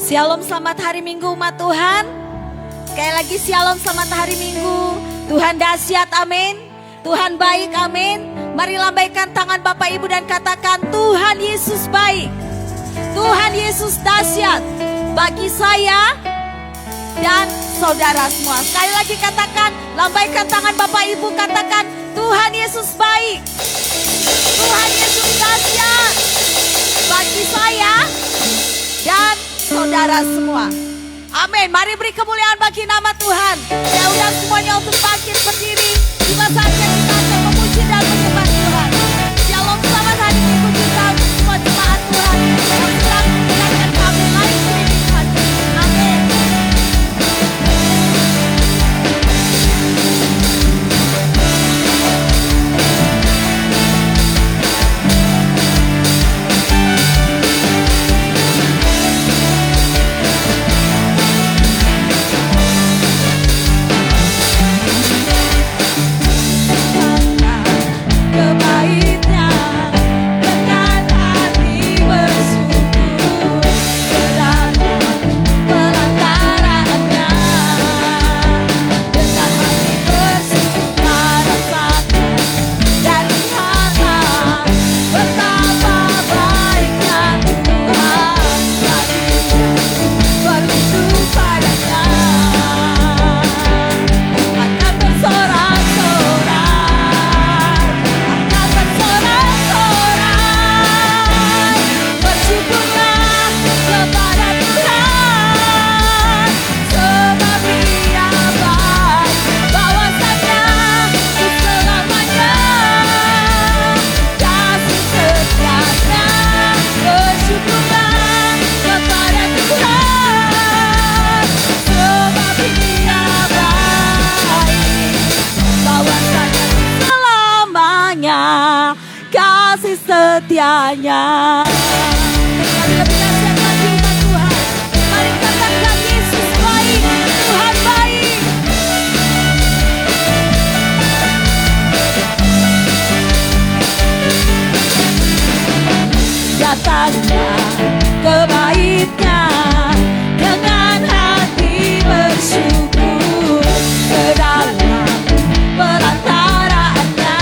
Shalom, selamat hari Minggu umat Tuhan. Sekali lagi shalom, selamat hari Minggu. Tuhan dahsyat, amin. Tuhan baik, amin. Mari lambaikan tangan Bapak Ibu dan katakan, Tuhan Yesus baik. Tuhan Yesus dahsyat bagi saya dan saudara semua. Sekali lagi katakan, lambaikan tangan Bapak Ibu, katakan, Tuhan Yesus baik. Tuhan Yesus dahsyat bagi saya dan saudara semua. Amin. Mari beri kemuliaan bagi nama Tuhan. Saya undang semuanya untuk bangkit berdiri. Tiba saatnya kita akan memuji dan menyembah Tuhan. Shalom, selamat hari Minggu kita semua jemaat Tuhan yang sedang mendengarkan kami live streaming hari ini. Amin. Setianya. Mari lebih dahsyat lagi umat Tuhan. Mari katakan Yesus baik, Tuhan baik. Datangnya kebaiknya dengan hati bersyukur ke dalam perantaraannya.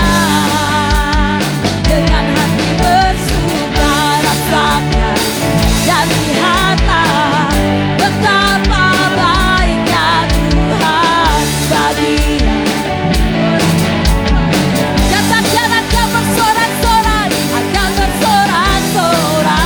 Dengan hati bersuka rasakan dan lihatlah betapa baiknya Tuhan baginya. Datang jangan kau bersorak-sorai, akan bersorak-sorai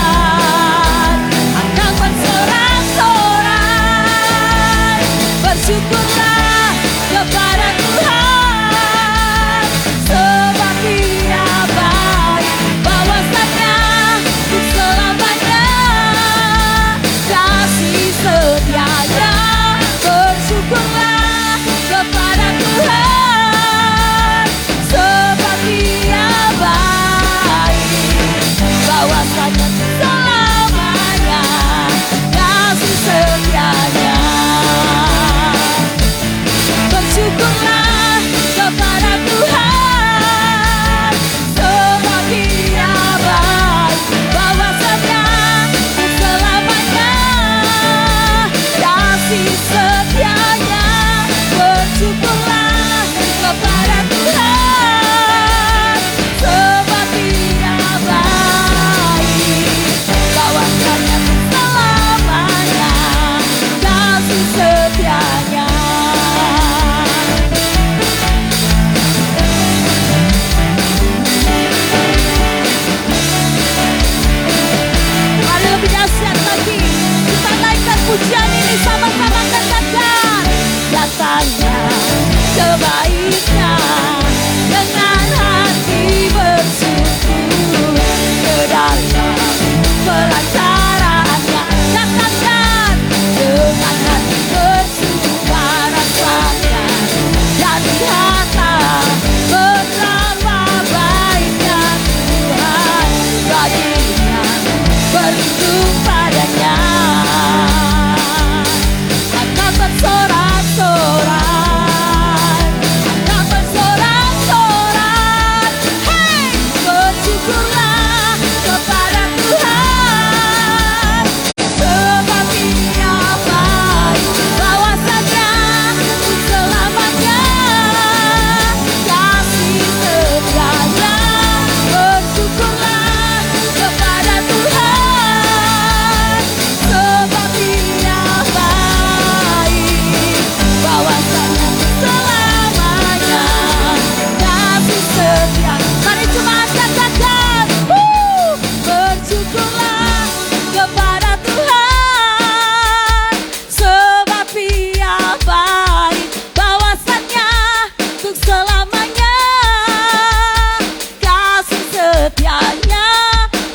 setianya.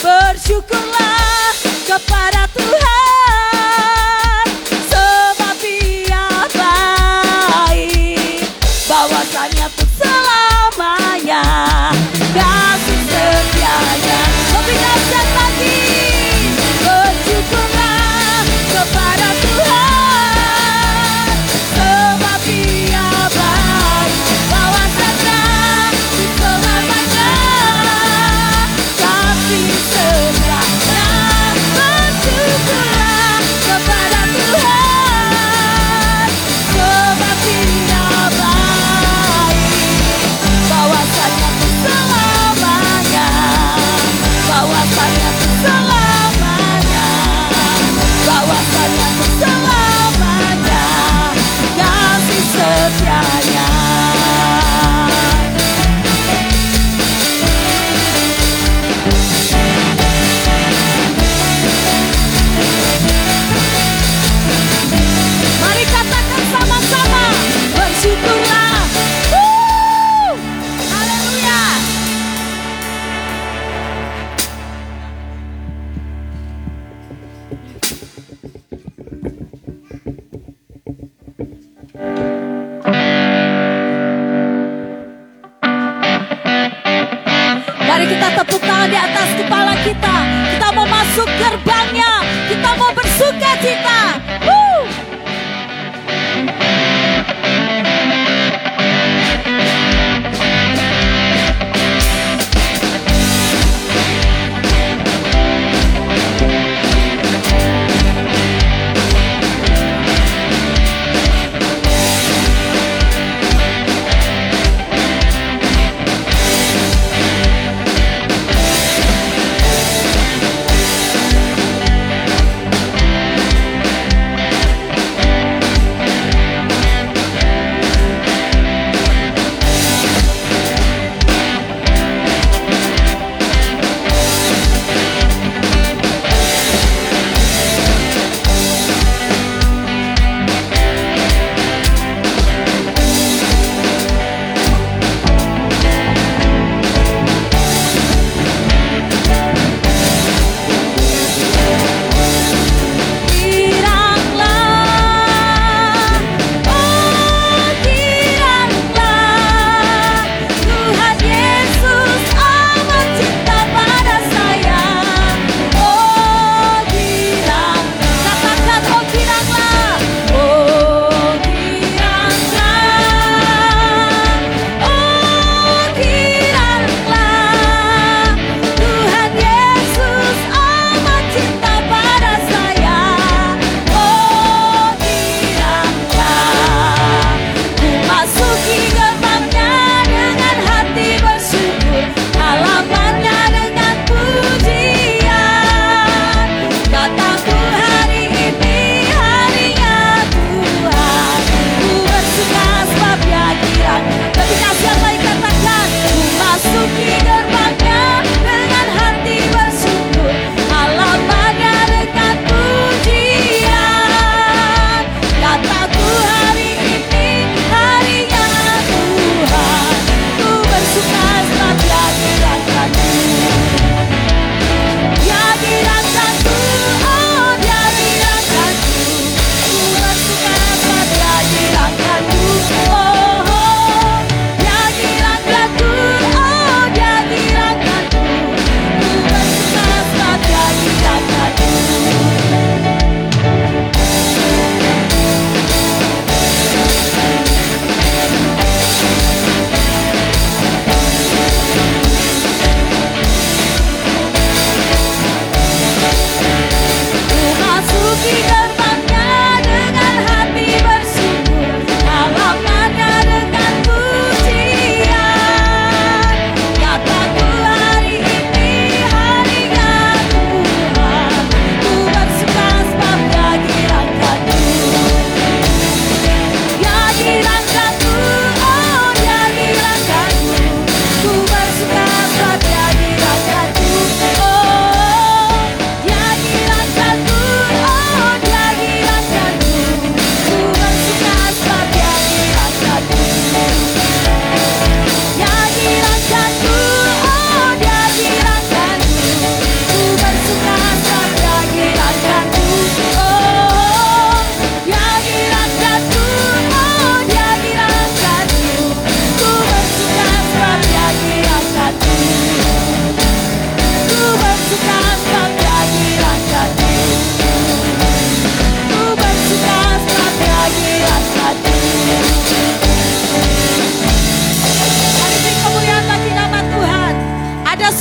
Bersyukurlah kepada Tuhan, sebab Dia baik, bahwasanya untuk selamanya kasih setianya. Lebih dahsyat lagi, bersyukurlah kepada Tuhan, sebab Dia baik, bahwasanya untuk selamanya kasih setianya. Bersyukurlah kepada Tuhan, sebab Dia baik, bahwasanya untuk selamanya, bahwasanya untuk selamanya, bahwasanya untuk selamanya kasih setianya. Mari katakan sama-sama, bersyukurlah. Haleluya. Mari kita tepuk tangan di atas kepala kita. Kita mau masuk gerbangnya. Kita mau bersuka cita.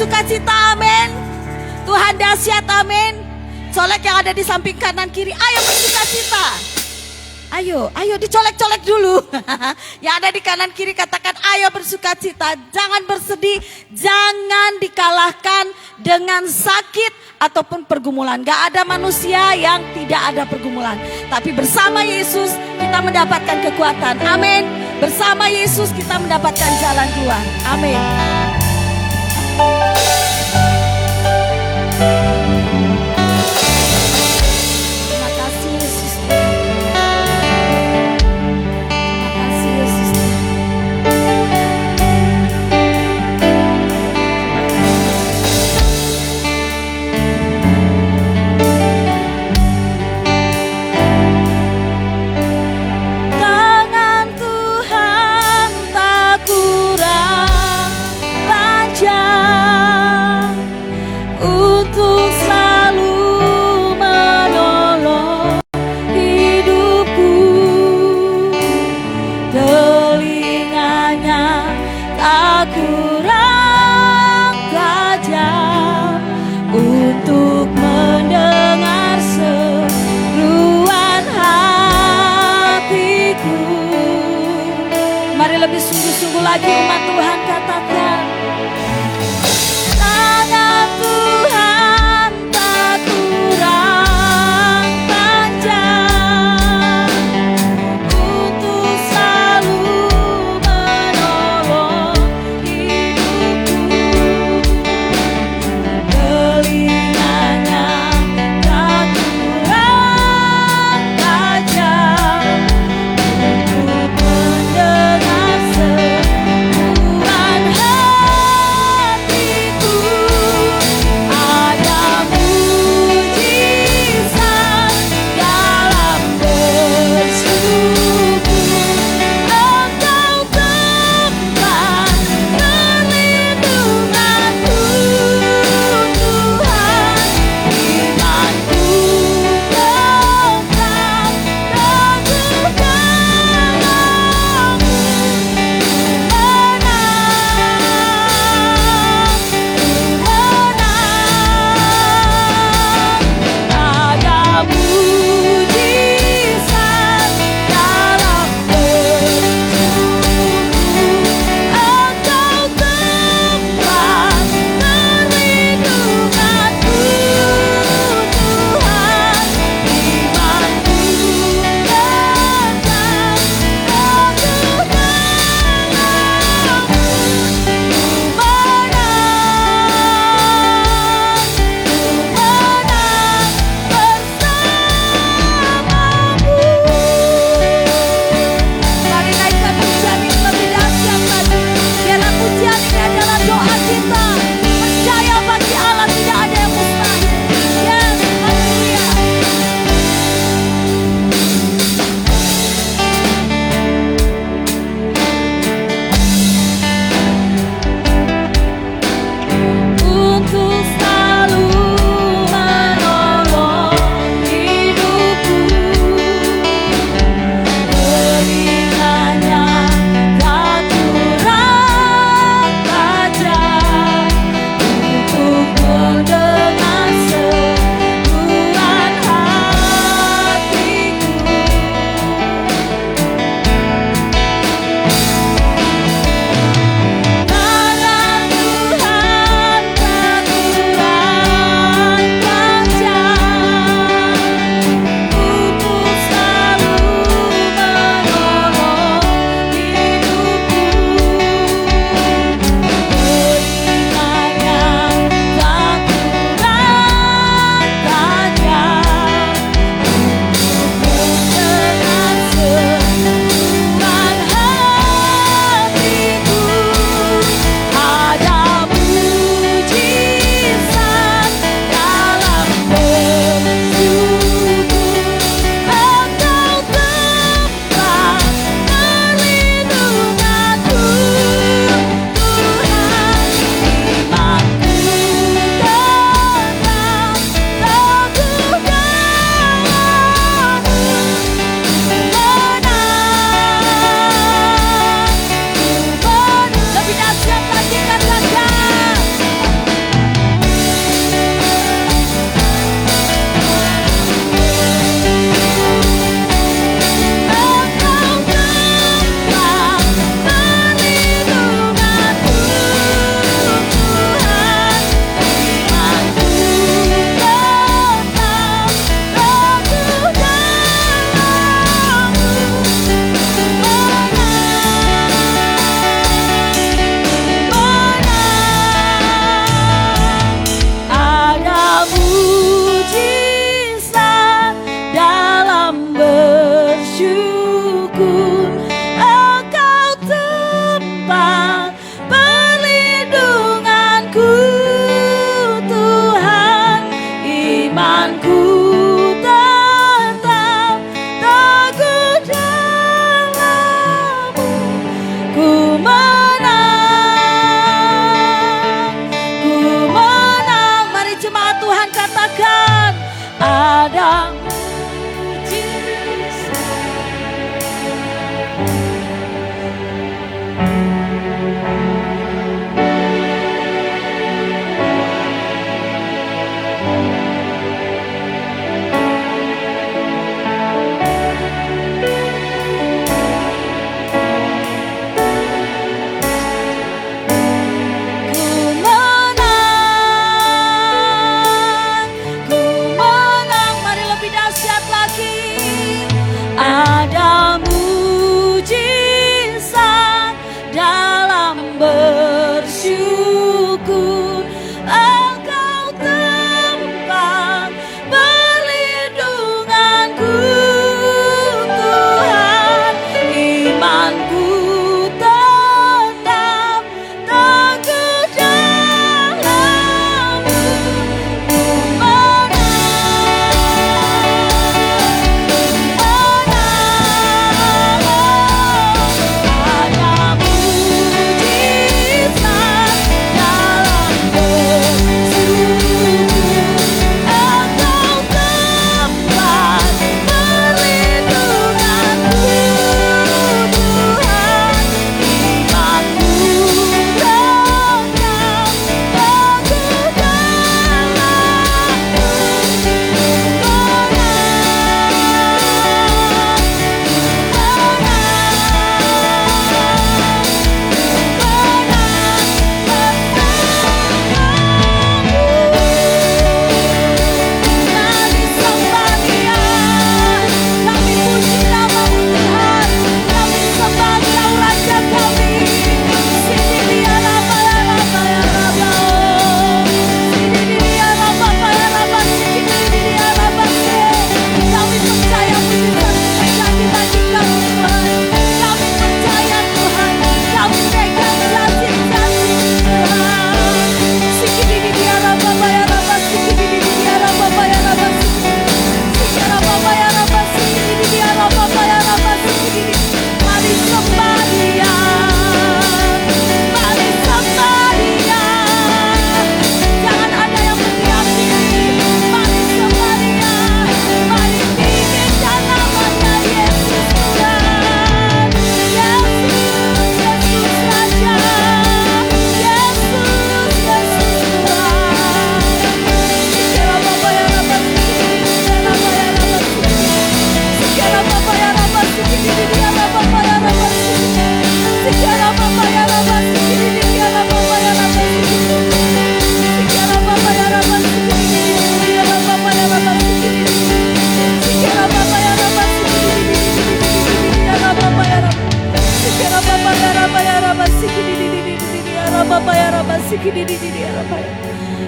bersukacita, amin. Tuhan dahsyat, amin. Colek yang ada di samping kanan kiri, ayo bersukacita. Ayo dicolek-colek dulu. Yang ada di kanan kiri katakan ayo bersukacita. Jangan bersedih, jangan dikalahkan dengan sakit ataupun pergumulan. Gak ada manusia yang tidak ada pergumulan. Tapi bersama Yesus kita mendapatkan kekuatan. Amin. Bersama Yesus kita mendapatkan jalan keluar. Amin. Terima kasih Yesus. Terima kasih Yesus. Tangan Tuhan tak kurang panjang untuk selalu menolong hidupku. Telinganya tak kurang tajam untuk mendengar seruan hatiku. Mari lebih sungguh-sungguh lagi umat Tuhan katakan. Tangan Tuhan tak kurang panjang untuk selalu menolong hidupku. Telinganya tak kurang tajam untuk mendengar seruan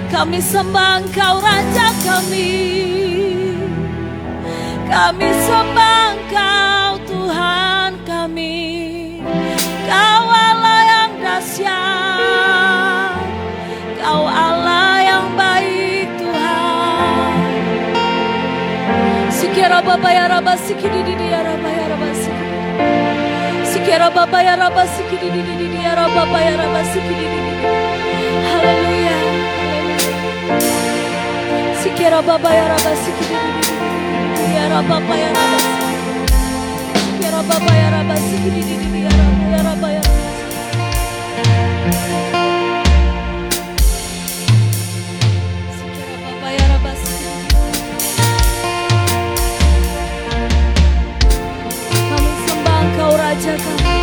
Kami sembah Engkau Raja kami. Kami sembah Engkau Tuhan kami. Kau Allah yang dahsyat, Kau Allah yang baik Tuhan. Sikira baba ya raba sikidi ya raba ya raba sikidi. Sikira baba ya raba sikidi ya raba ya raba sikidi. Haleluya. Sikira baba ya raba sikidi ya raba ya raba. Sikira baba ya raba sikidi ya raba ya raba. Raja kami.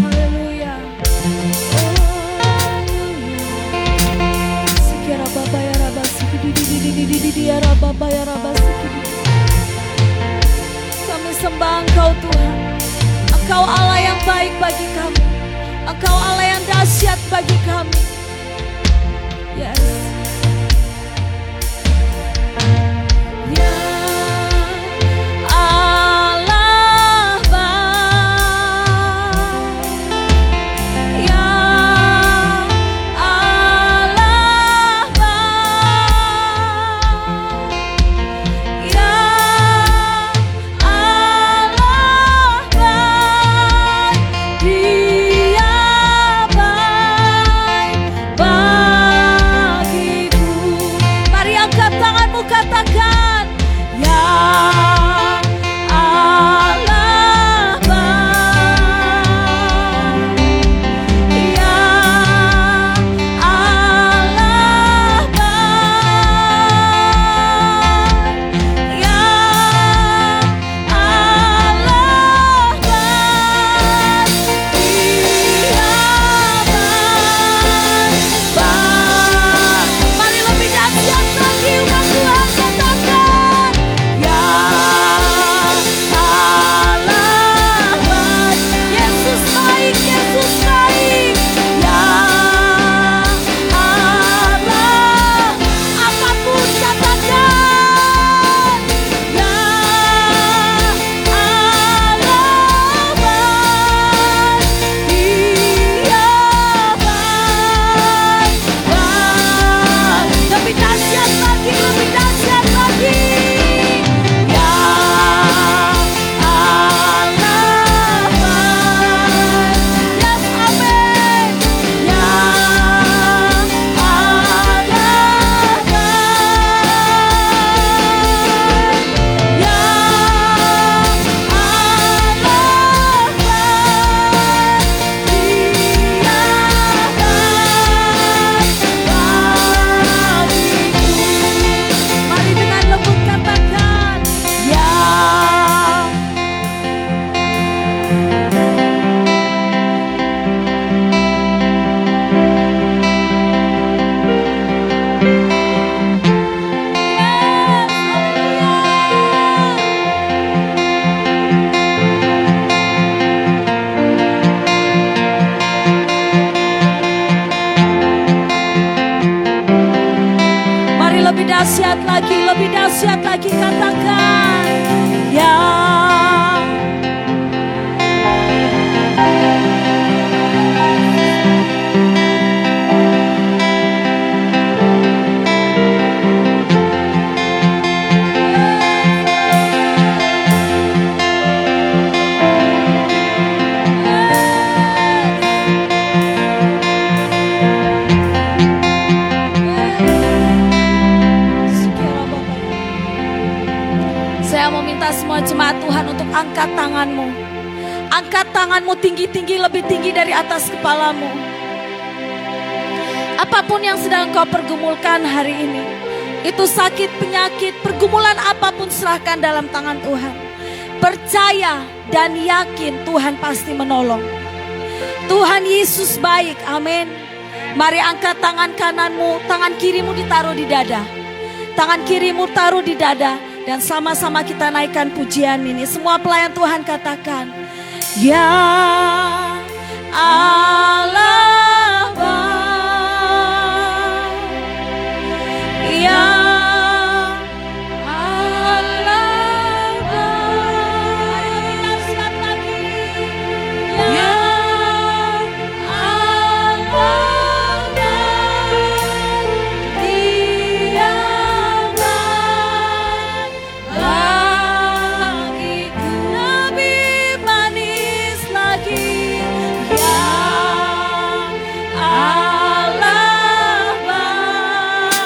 Haleluya. Sikira baba ya raba sikidi ya raba ya raba sikidi. Kami sembah Engkau Tuhan. Engkau Allah yang baik bagi kami. Engkau Allah yang dahsyat bagi kami. Yes. Lebih dahsyat lagi katakan ya. Semua jemaat Tuhan untuk angkat tanganmu. Angkat tanganmu tinggi-tinggi, lebih tinggi dari atas kepalamu. Apapun yang sedang kau pergumulkan hari ini, itu sakit, penyakit, pergumulan apapun serahkan dalam tangan Tuhan. Percaya dan yakin Tuhan pasti menolong. Tuhan Yesus baik, amin. Mari angkat tangan kananmu, tangan kirimu ditaruh di dada. Tangan kirimu taruh di dada. Dan sama-sama kita naikkan pujian ini. Semua pelayan Tuhan katakan, ya Allah baik, ya Allah baik. Dahsyat lagi, ya Allah baik, Dia baik bagiku. Lebih manis lagi, ya Allah baik,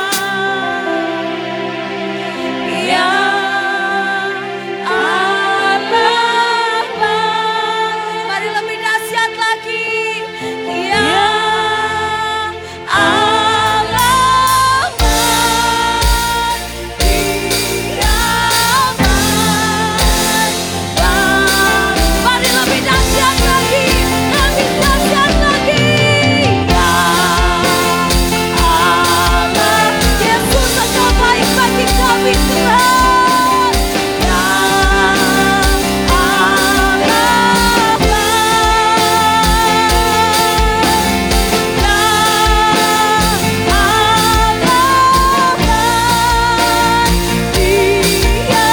ya Allah baik. Mari lebih dahsyat lagi, ya Allah baik, Dia baik baik. Mari lebih dahsyat lagi, lebih dahsyat lagi, ya Allah. Yesus, Engkau baik bagi kami, Tuhan. Ya Allah baik, ya Allah baik, Dia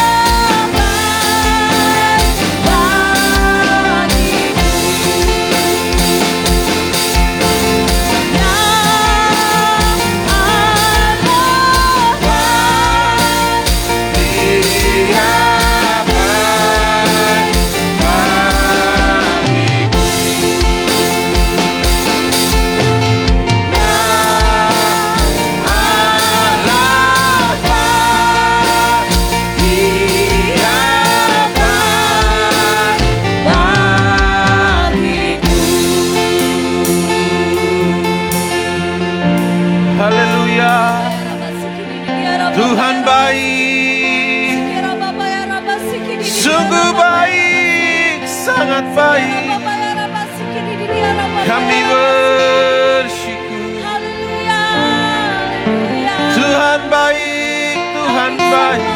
Haleluya. Tuhan baik, sungguh baik, sangat baik. Kami bersyukur. Tuhan baik, Tuhan baik.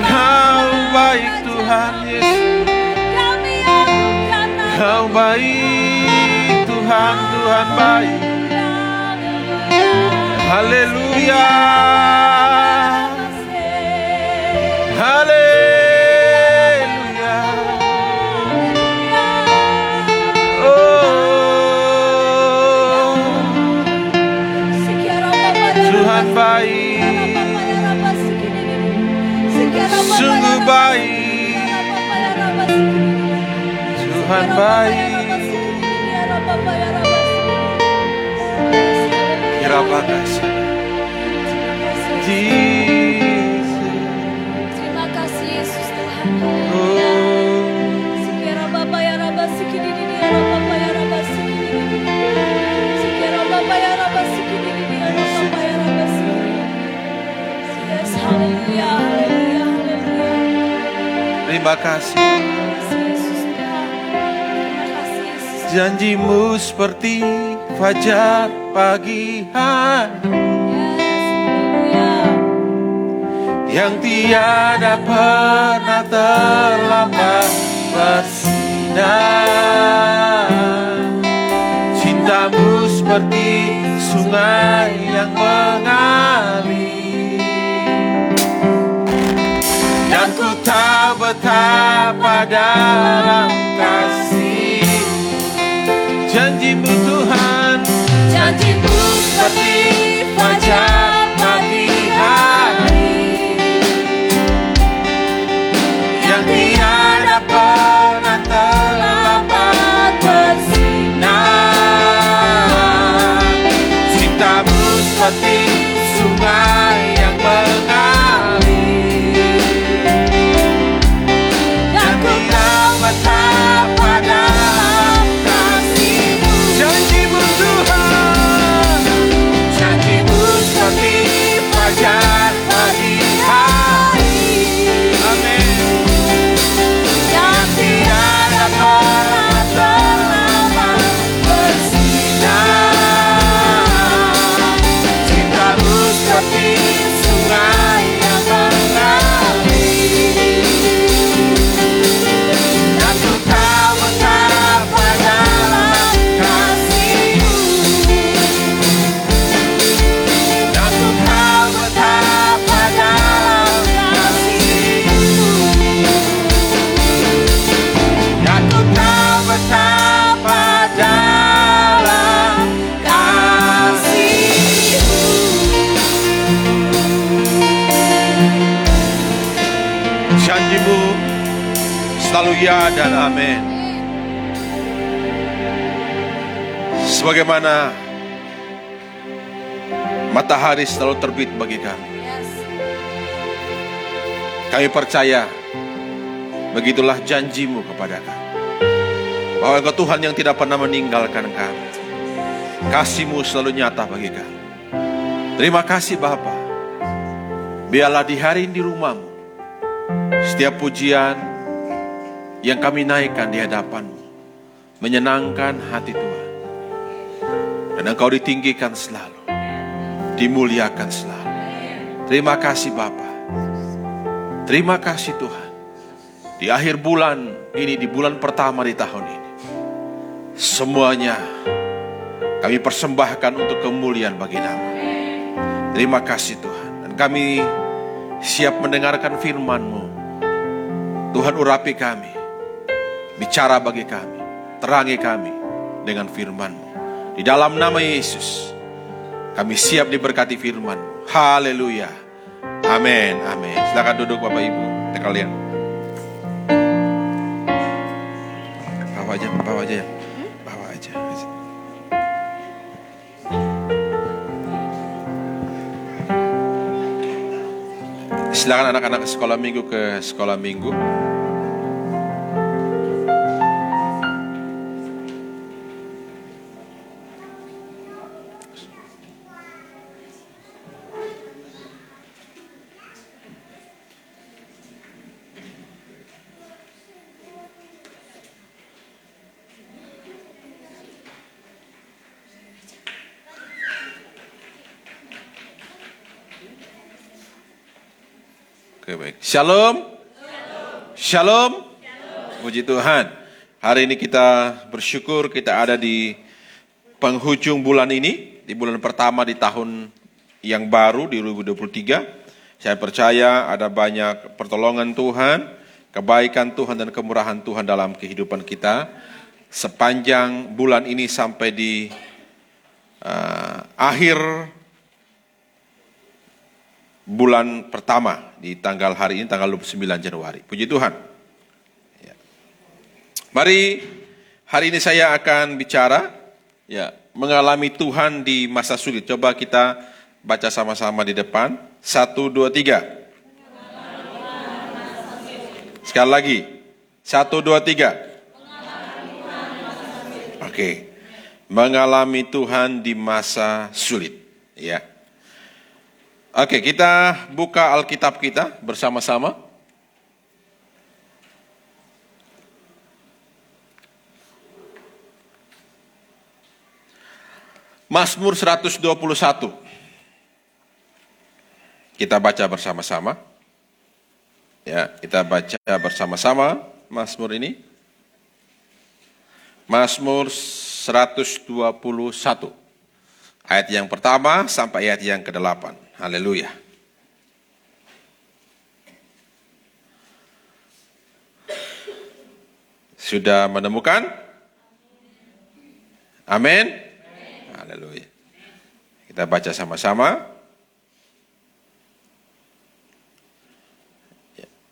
Kau baik Tuhan Yesus. Kau baik Tuhan, Tuhan baik. Haleluya. Haleluya. Oh, Tuhan baik, sungguh baik. Tuhan baik. Terima kasih Yesus Tuhan. Yes, haleluya, haleluya, haleluya. Terima kasih. Yesus Tuhan. Terima kasih Yesus. Janjimu seperti fajar pagi hari yang tiada pernah terlambat bersinar. Cintamu seperti sungai yang mengalir, dan ku tahu betapa dalam kasih. Janjimu Tuhan, janjimu seperti fajar pagi hari yang tiada pernah terlambat bersinar. Cintamu seperti sungai yang mengalir, dan ku tahu betapa dalam kasih-Mu. Janjimu Tuhan, Haleluya dan amin. Sebagaimana matahari selalu terbit bagi kami, Yes. kami percaya begitulah janjimu kepada kami, bahwa Engkau Tuhan yang tidak pernah meninggalkan kami. Kasih-Mu selalu nyata bagi kami. Terima kasih Bapa. Biarlah di hari ini di rumah-Mu, setiap pujian yang kami naikkan di hadapan-Mu menyenangkan hati Tuhan. Dan Engkau ditinggikan selalu, dimuliakan selalu. Terima kasih Bapa. Terima kasih Tuhan. Di akhir bulan ini, di bulan pertama di tahun ini, semuanya kami persembahkan untuk kemuliaan bagi nama. Terima kasih Tuhan. Dan kami siap mendengarkan firman-Mu. Tuhan urapi kami, bicara bagi kami, terangi kami dengan firman-Mu. Di dalam nama Yesus, kami siap diberkati firman-Mu. Haleluya. Amin, amin. Silakan duduk Bapak Ibu sekalian. Bawa aja ya. Bawa aja. Silakan anak-anak sekolah minggu ke sekolah minggu. Oke, baik. Shalom. Shalom. Puji Tuhan. Hari ini kita bersyukur kita ada di penghujung bulan ini, di bulan pertama di tahun yang baru di 2023. Saya percaya ada banyak pertolongan Tuhan, kebaikan Tuhan dan kemurahan Tuhan dalam kehidupan kita sepanjang bulan ini sampai di akhir bulan pertama di tanggal hari ini, tanggal 29 Januari. Puji Tuhan. Ya. Mari hari ini saya akan bicara mengalami Tuhan di masa sulit. Coba kita baca sama-sama di depan. 1, 2, 3. Sekali lagi. 1, 2, 3. Oke. Mengalami Tuhan di masa sulit. Ya. Oke, kita buka Alkitab kita bersama-sama. Mazmur 121. Kita baca bersama-sama. Ya, kita baca bersama-sama Mazmur ini. Mazmur 121. Ayat yang pertama sampai ayat yang ke-8. Haleluya. Sudah menemukan? Amin. Haleluya. Kita baca sama-sama.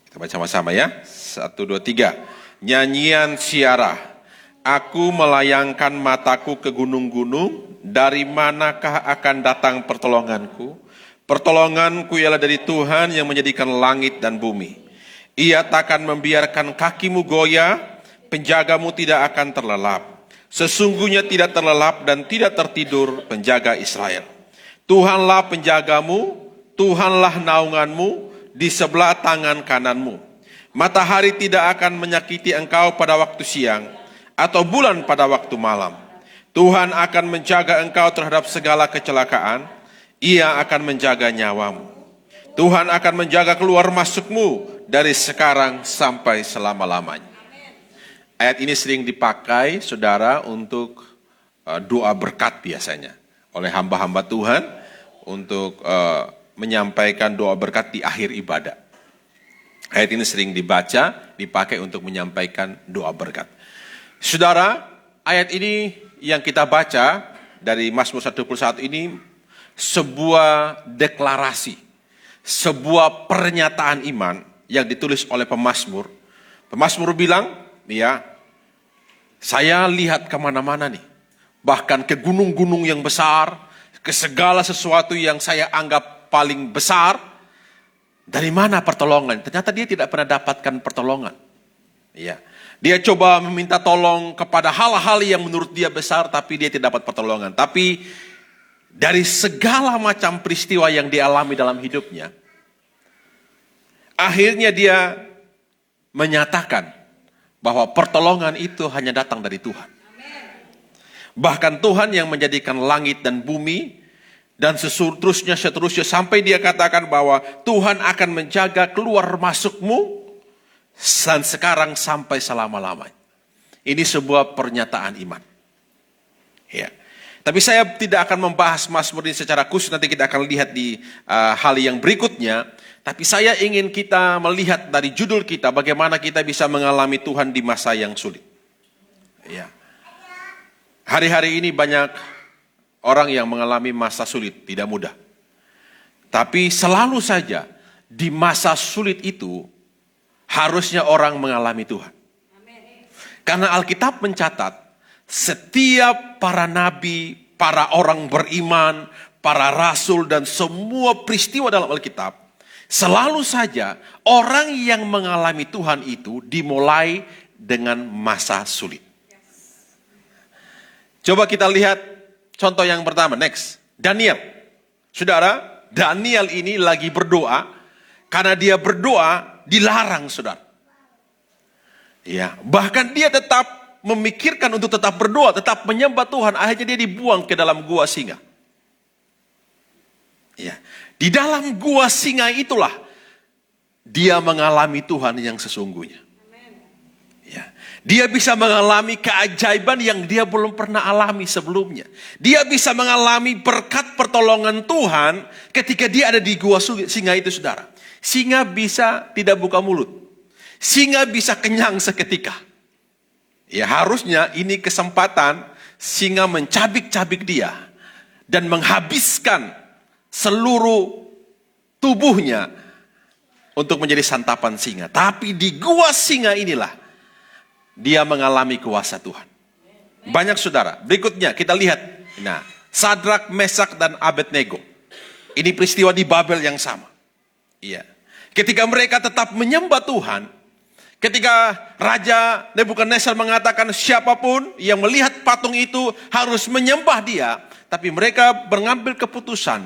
Kita baca sama-sama ya. 1, 2, 3. Nyanyian siarah. Aku melayangkan mataku ke gunung-gunung. Dari manakah akan datang pertolonganku? Pertolonganku ialah dari Tuhan yang menjadikan langit dan bumi. Ia takkan membiarkan kakimu goyah, penjagamu tidak akan terlelap. Sesungguhnya tidak terlelap dan tidak tertidur penjaga Israel. Tuhanlah penjagamu, Tuhanlah naunganmu di sebelah tangan kananmu. Matahari tidak akan menyakiti engkau pada waktu siang, atau bulan pada waktu malam. Tuhan akan menjaga engkau terhadap segala kecelakaan. Ia akan menjaga nyawamu. Tuhan akan menjaga keluar masukmu dari sekarang sampai selama-lamanya. Ayat ini sering dipakai, saudara, untuk doa berkat biasanya. Oleh hamba-hamba Tuhan untuk menyampaikan doa berkat di akhir ibadah. Ayat ini sering dibaca, dipakai untuk menyampaikan doa berkat. Saudara, ayat ini yang kita baca dari Mazmur 121 ini sebuah deklarasi, sebuah pernyataan iman yang ditulis oleh pemazmur Pemazmur bilang, ya, saya lihat kemana-mana nih. Bahkan ke gunung-gunung yang besar, ke segala sesuatu yang saya anggap paling besar. Dari mana pertolongan? Ternyata dia tidak pernah dapatkan pertolongan. Ya. Dia coba meminta tolong kepada hal-hal yang menurut dia besar, tapi dia tidak dapat pertolongan. Tapi dari segala macam peristiwa yang dialami dalam hidupnya, akhirnya dia menyatakan bahwa pertolongan itu hanya datang dari Tuhan. Bahkan Tuhan yang menjadikan langit dan bumi, dan seterusnya sampai dia katakan bahwa Tuhan akan menjaga keluar masukmu, dan sekarang sampai selama-lamanya. Ini sebuah pernyataan iman. Ya. Tapi saya tidak akan membahas Mazmur ini secara khusus, nanti kita akan lihat di hal yang berikutnya. Tapi saya ingin kita melihat dari judul kita, bagaimana kita bisa mengalami Tuhan di masa yang sulit. Ya. Hari-hari ini banyak orang yang mengalami masa sulit, tidak mudah. Tapi selalu saja di masa sulit itu, harusnya orang mengalami Tuhan. Karena Alkitab mencatat, setiap para nabi, para orang beriman, para rasul, dan semua peristiwa dalam Alkitab, selalu saja orang yang mengalami Tuhan itu dimulai dengan masa sulit. Coba kita lihat contoh yang pertama, next. Daniel. Saudara, Daniel ini lagi berdoa, karena dia berdoa, dilarang, saudara. Ya, bahkan dia tetap memikirkan untuk tetap berdoa, tetap menyembah Tuhan. Akhirnya dia dibuang ke dalam gua singa. Ya, di dalam gua singa itulah dia mengalami Tuhan yang sesungguhnya. Ya, dia bisa mengalami keajaiban yang dia belum pernah alami sebelumnya. Dia bisa mengalami berkat pertolongan Tuhan ketika dia ada di gua singa itu, saudara. Singa bisa tidak buka mulut. Singa bisa kenyang seketika. Ya, harusnya ini kesempatan singa mencabik-cabik dia dan menghabiskan seluruh tubuhnya untuk menjadi santapan singa. Tapi di gua singa inilah dia mengalami kuasa Tuhan. Banyak, saudara. Berikutnya kita lihat. Nah, Sadrak, Mesak, dan Abednego. Ini peristiwa di Babel yang sama. Iya. Ketika mereka tetap menyembah Tuhan, ketika Raja Nebukadnezar mengatakan siapapun yang melihat patung itu harus menyembah dia, tapi mereka mengambil keputusan.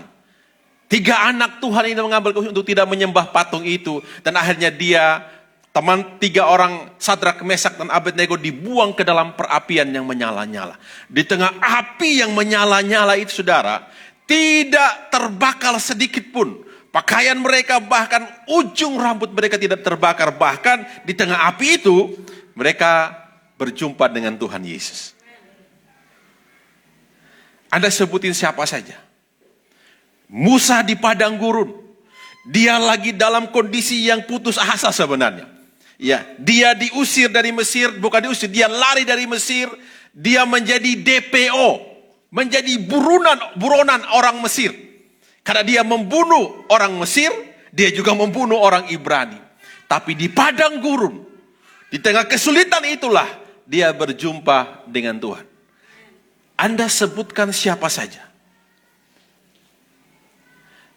3 anak Tuhan ini mengambil keputusan untuk tidak menyembah patung itu, dan akhirnya dia, 3 orang Sadrak, Mesak, dan Abednego dibuang ke dalam perapian yang menyala-nyala. Di tengah api yang menyala-nyala itu, saudara, tidak terbakar sedikit pun. Pakaian mereka, bahkan ujung rambut mereka tidak terbakar. Bahkan di tengah api itu, mereka berjumpa dengan Tuhan Yesus. Anda sebutin siapa saja. Musa di padang gurun. Dia lagi dalam kondisi yang putus asa sebenarnya. Ya, dia diusir dari Mesir, bukan diusir, dia lari dari Mesir. Dia menjadi DPO, menjadi buronan orang Mesir. Karena dia membunuh orang Mesir, dia juga membunuh orang Ibrani. Tapi di padang gurun, di tengah kesulitan itulah dia berjumpa dengan Tuhan. Anda sebutkan siapa saja.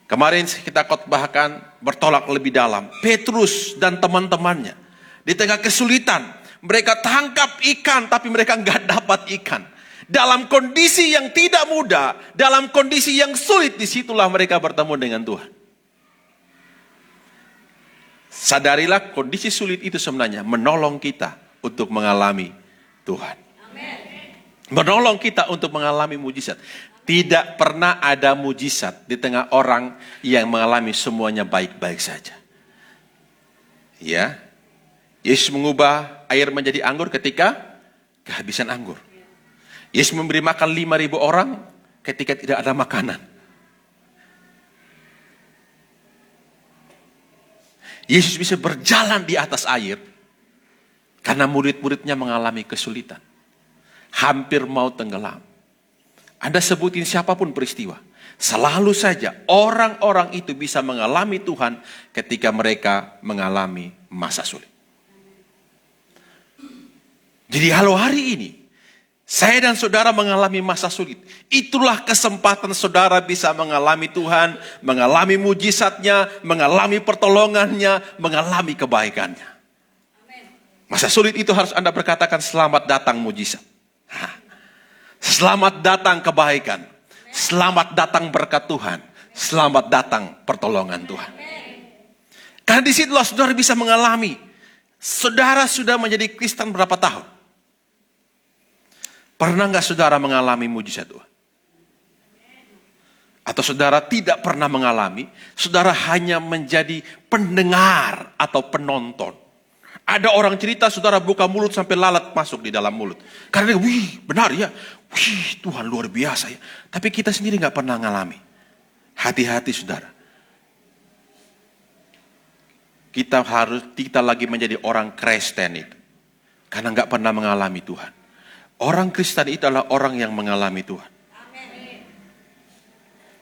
Kemarin kita khotbahkan bertolak lebih dalam. Petrus dan teman-temannya. Di tengah kesulitan, mereka tangkap ikan tapi mereka nggak dapat ikan. Dalam kondisi yang tidak mudah, dalam kondisi yang sulit, disitulah mereka bertemu dengan Tuhan. Sadarilah kondisi sulit itu sebenarnya menolong kita untuk mengalami Tuhan. Menolong kita untuk mengalami mujizat. Tidak pernah ada mujizat di tengah orang yang mengalami semuanya baik-baik saja. Ya, Yesus mengubah air menjadi anggur ketika kehabisan anggur. Yesus memberi makan 5.000 orang ketika tidak ada makanan. Yesus bisa berjalan di atas air karena murid-muridnya mengalami kesulitan. Hampir mau tenggelam. Anda sebutin siapapun peristiwa. Selalu saja orang-orang itu bisa mengalami Tuhan ketika mereka mengalami masa sulit. Jadi kalau hari ini saya dan saudara mengalami masa sulit, itulah kesempatan saudara bisa mengalami Tuhan, mengalami mujizatnya, mengalami pertolongannya, mengalami kebaikannya. Masa sulit itu harus Anda berkatakan selamat datang mujizat. Selamat datang kebaikan. Selamat datang berkat Tuhan. Selamat datang pertolongan Tuhan. Karena disitulah saudara bisa mengalami. Saudara sudah menjadi Kristen berapa tahun? Pernah nggak saudara mengalami mujizat Tuhan? Atau saudara tidak pernah mengalami, saudara hanya menjadi pendengar atau penonton. Ada orang cerita, saudara buka mulut sampai lalat masuk di dalam mulut. Karena wih benar ya, wih Tuhan luar biasa ya. Tapi kita sendiri nggak pernah mengalami. Hati-hati saudara. Kita lagi menjadi orang Kristen itu. Karena nggak pernah mengalami Tuhan. Orang Kristen itu adalah orang yang mengalami Tuhan.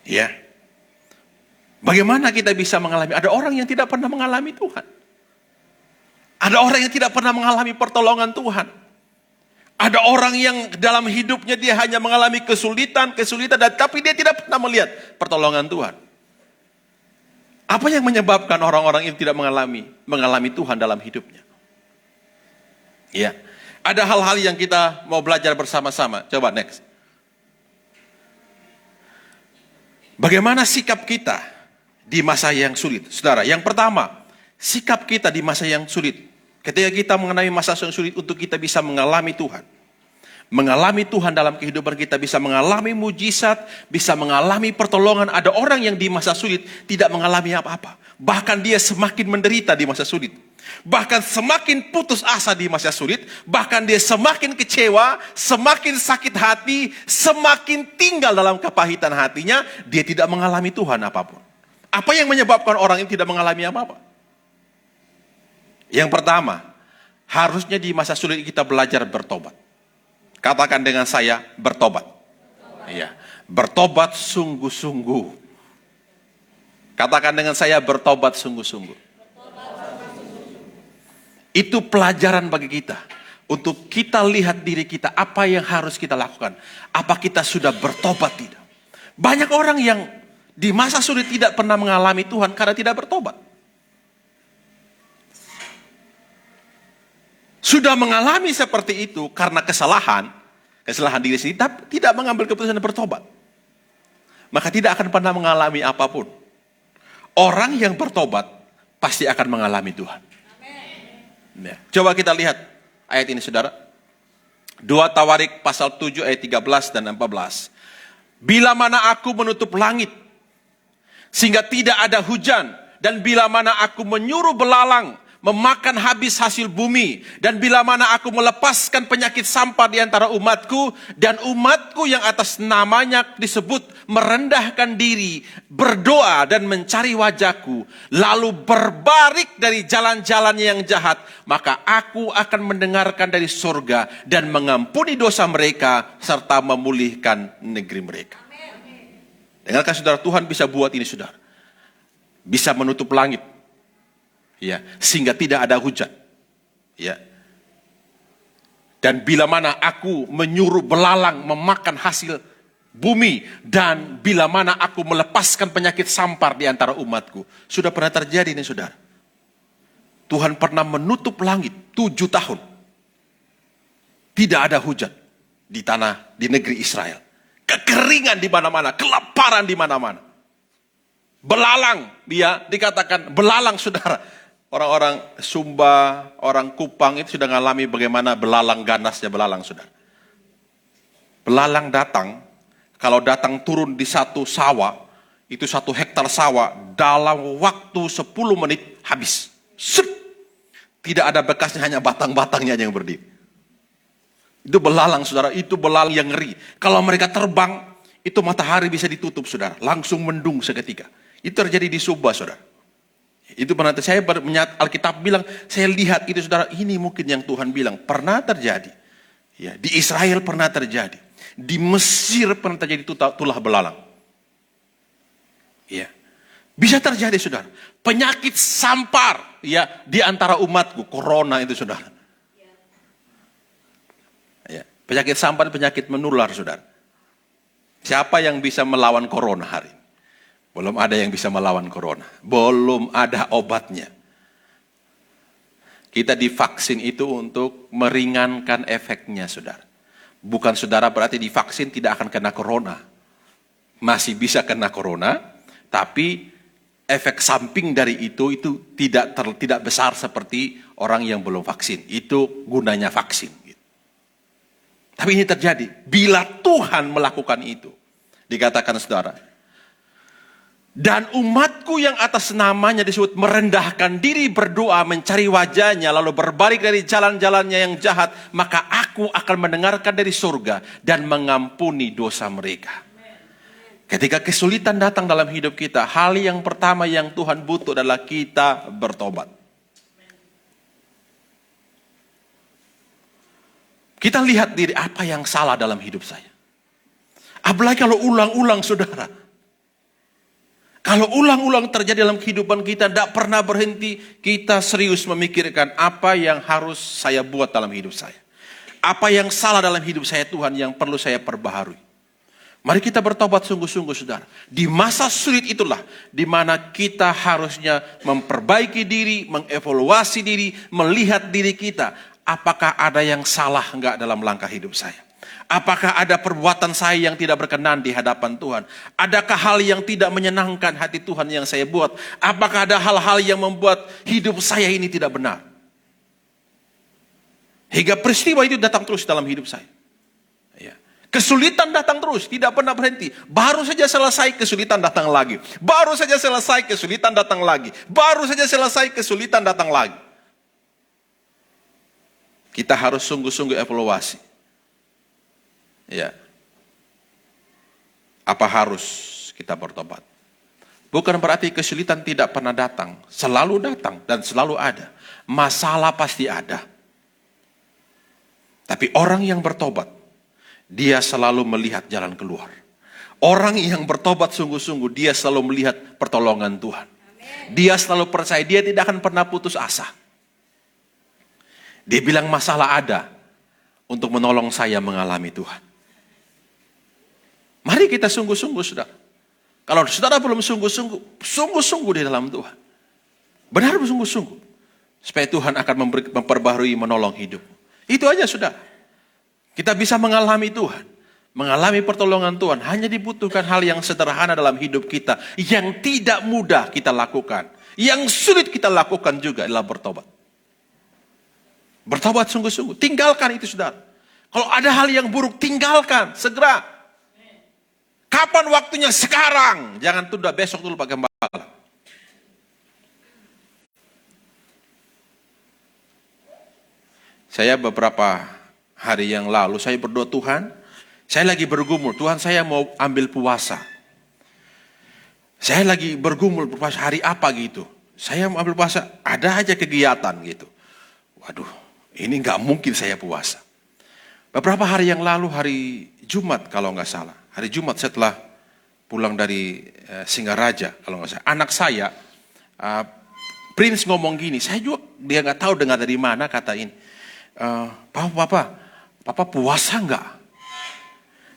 Ya. Bagaimana kita bisa mengalami? Ada orang yang tidak pernah mengalami Tuhan. Ada orang yang tidak pernah mengalami pertolongan Tuhan. Ada orang yang dalam hidupnya dia hanya mengalami kesulitan, tapi dia tidak pernah melihat pertolongan Tuhan. Apa yang menyebabkan orang-orang ini tidak mengalami Tuhan dalam hidupnya? Ya. Ada hal-hal yang kita mau belajar bersama-sama. Coba next. Bagaimana sikap kita di masa yang sulit? Saudara, yang pertama, sikap kita di masa yang sulit. Ketika kita mengenai masa yang sulit untuk kita bisa mengalami Tuhan. Mengalami Tuhan dalam kehidupan kita, bisa mengalami mujizat, bisa mengalami pertolongan. Ada orang yang di masa sulit tidak mengalami apa-apa. Bahkan dia semakin menderita di masa sulit. Bahkan semakin putus asa di masa sulit, bahkan dia semakin kecewa, semakin sakit hati, semakin tinggal dalam kepahitan hatinya, dia tidak mengalami Tuhan apapun. Apa yang menyebabkan orang ini tidak mengalami apa-apa? Yang pertama, harusnya di masa sulit kita belajar bertobat. Katakan dengan saya, bertobat. Iya, bertobat sungguh-sungguh. Katakan dengan saya, bertobat sungguh-sungguh. Itu pelajaran bagi kita. Untuk kita lihat diri kita, apa yang harus kita lakukan. Apa kita sudah bertobat tidak? Banyak orang yang di masa sulit tidak pernah mengalami Tuhan karena tidak bertobat. Sudah mengalami seperti itu karena kesalahan diri sendiri, tapi tidak mengambil keputusan bertobat. Maka tidak akan pernah mengalami apapun. Orang yang bertobat pasti akan mengalami Tuhan. Ya. Coba kita lihat ayat ini saudara. 2 Tawarik pasal 7 ayat 13 dan 14. Bila mana aku menutup langit sehingga tidak ada hujan, dan bila mana aku menyuruh belalang memakan habis hasil bumi, dan bila mana aku melepaskan penyakit sampar di antara umatku, dan umatku yang atas namanya disebut merendahkan diri, berdoa dan mencari wajahku, lalu berbalik dari jalan-jalan yang jahat, maka aku akan mendengarkan dari surga dan mengampuni dosa mereka serta memulihkan negeri mereka. Dengarkan saudara, Tuhan bisa buat ini saudara. Bisa menutup langit. Ya, sehingga tidak ada hujan. Ya. Dan bila mana aku menyuruh belalang memakan hasil bumi, dan bila mana aku melepaskan penyakit sampar di antara umatku. Sudah pernah terjadi nih saudara. Tuhan pernah menutup langit 7 tahun. Tidak ada hujan di negeri Israel. Kekeringan di mana-mana, kelaparan di mana-mana. Belalang, dia dikatakan belalang saudara. Orang-orang Sumba, orang Kupang itu sudah mengalami bagaimana belalang ganasnya belalang, saudara. Belalang datang, kalau datang turun di satu sawah, itu 1 hektar sawah, dalam waktu 10 menit habis. Set! Tidak ada bekasnya, hanya batang-batangnya yang berdiri. Itu belalang, saudara, itu belalang yang ngeri. Kalau mereka terbang, itu matahari bisa ditutup, saudara. Langsung mendung seketika. Itu terjadi di Sumba, saudara. Itu pernah saya Alkitab bilang, saya lihat itu saudara, ini mungkin yang Tuhan bilang pernah terjadi. Ya, di Israel pernah terjadi. Di Mesir pernah terjadi tulah belalang. Ya. Bisa terjadi saudara. Penyakit sampar ya di antara umatku, corona itu saudara. Penyakit sampan penyakit menular, saudara. Siapa yang bisa melawan corona hari ini? Belum ada yang bisa melawan corona. Belum ada obatnya. Kita divaksin itu untuk meringankan efeknya, saudara. Bukan saudara berarti divaksin tidak akan kena corona. Masih bisa kena corona, tapi efek samping dari itu tidak besar seperti orang yang belum vaksin. Itu gunanya vaksin. Tapi ini terjadi bila Tuhan melakukan itu. Dikatakan saudara, dan umatku yang atas namanya disebut merendahkan diri, berdoa, mencari wajahnya, lalu berbalik dari jalan-jalannya yang jahat, maka aku akan mendengarkan dari surga dan mengampuni dosa mereka. Ketika kesulitan datang dalam hidup kita, hal yang pertama yang Tuhan butuh adalah kita bertobat. Kita lihat diri apa yang salah dalam hidup saya. Apalagi kalau ulang-ulang, saudara. Kalau ulang-ulang terjadi dalam kehidupan kita, tidak pernah berhenti, kita serius memikirkan apa yang harus saya buat dalam hidup saya. Apa yang salah dalam hidup saya, Tuhan, yang perlu saya perbaharui. Mari kita bertobat sungguh-sungguh, saudara. Di masa sulit itulah, di mana kita harusnya memperbaiki diri, mengevaluasi diri, melihat diri kita. Apakah ada yang salah enggak dalam langkah hidup saya? Apakah ada perbuatan saya yang tidak berkenan di hadapan Tuhan? Adakah hal yang tidak menyenangkan hati Tuhan yang saya buat? Apakah ada hal-hal yang membuat hidup saya ini tidak benar? Hingga peristiwa itu datang terus dalam hidup saya. Ya. Kesulitan datang terus, tidak pernah berhenti. Baru saja selesai, kesulitan datang lagi. Baru saja selesai, kesulitan datang lagi. Baru saja selesai, kesulitan datang lagi. Kita harus sungguh-sungguh evaluasi. Ya. Apa harus kita bertobat? Bukan berarti kesulitan tidak pernah datang. Selalu datang dan selalu ada. Masalah pasti ada. Tapi orang yang bertobat, dia selalu melihat jalan keluar. Orang yang bertobat sungguh-sungguh, dia selalu melihat pertolongan Tuhan. Dia selalu percaya, dia tidak akan pernah putus asa. Dia bilang masalah ada untuk menolong saya mengalami Tuhan. Mari kita sungguh-sungguh, saudara. Kalau saudara belum sungguh-sungguh di dalam Tuhan. Benar sungguh-sungguh. Supaya Tuhan akan memperbaharui, menolong hidup. Itu aja, saudara. Kita bisa mengalami Tuhan. Mengalami pertolongan Tuhan. Hanya dibutuhkan hal yang sederhana dalam hidup kita. Yang tidak mudah kita lakukan. Yang sulit kita lakukan juga adalah bertobat. Bertobat sungguh-sungguh. Tinggalkan itu, saudara. Kalau ada hal yang buruk, tinggalkan. Segera. Kapan waktunya? Sekarang. Jangan tunda besok dulu Pak Gembala. Saya beberapa hari yang lalu, saya berdoa, Tuhan, saya lagi bergumul. Tuhan, saya mau ambil puasa. Saya lagi bergumul, berpuasa hari apa gitu. Saya mau ambil puasa, ada aja kegiatan gitu. Waduh, ini nggak mungkin saya puasa. Beberapa hari yang lalu, hari Jumat kalau nggak salah. Hari Jumat setelah pulang dari Singaraja, kalau nggak salah. Anak saya, Prince ngomong gini, saya juga dia nggak tahu dengar dari mana kata ini. Papa puasa nggak?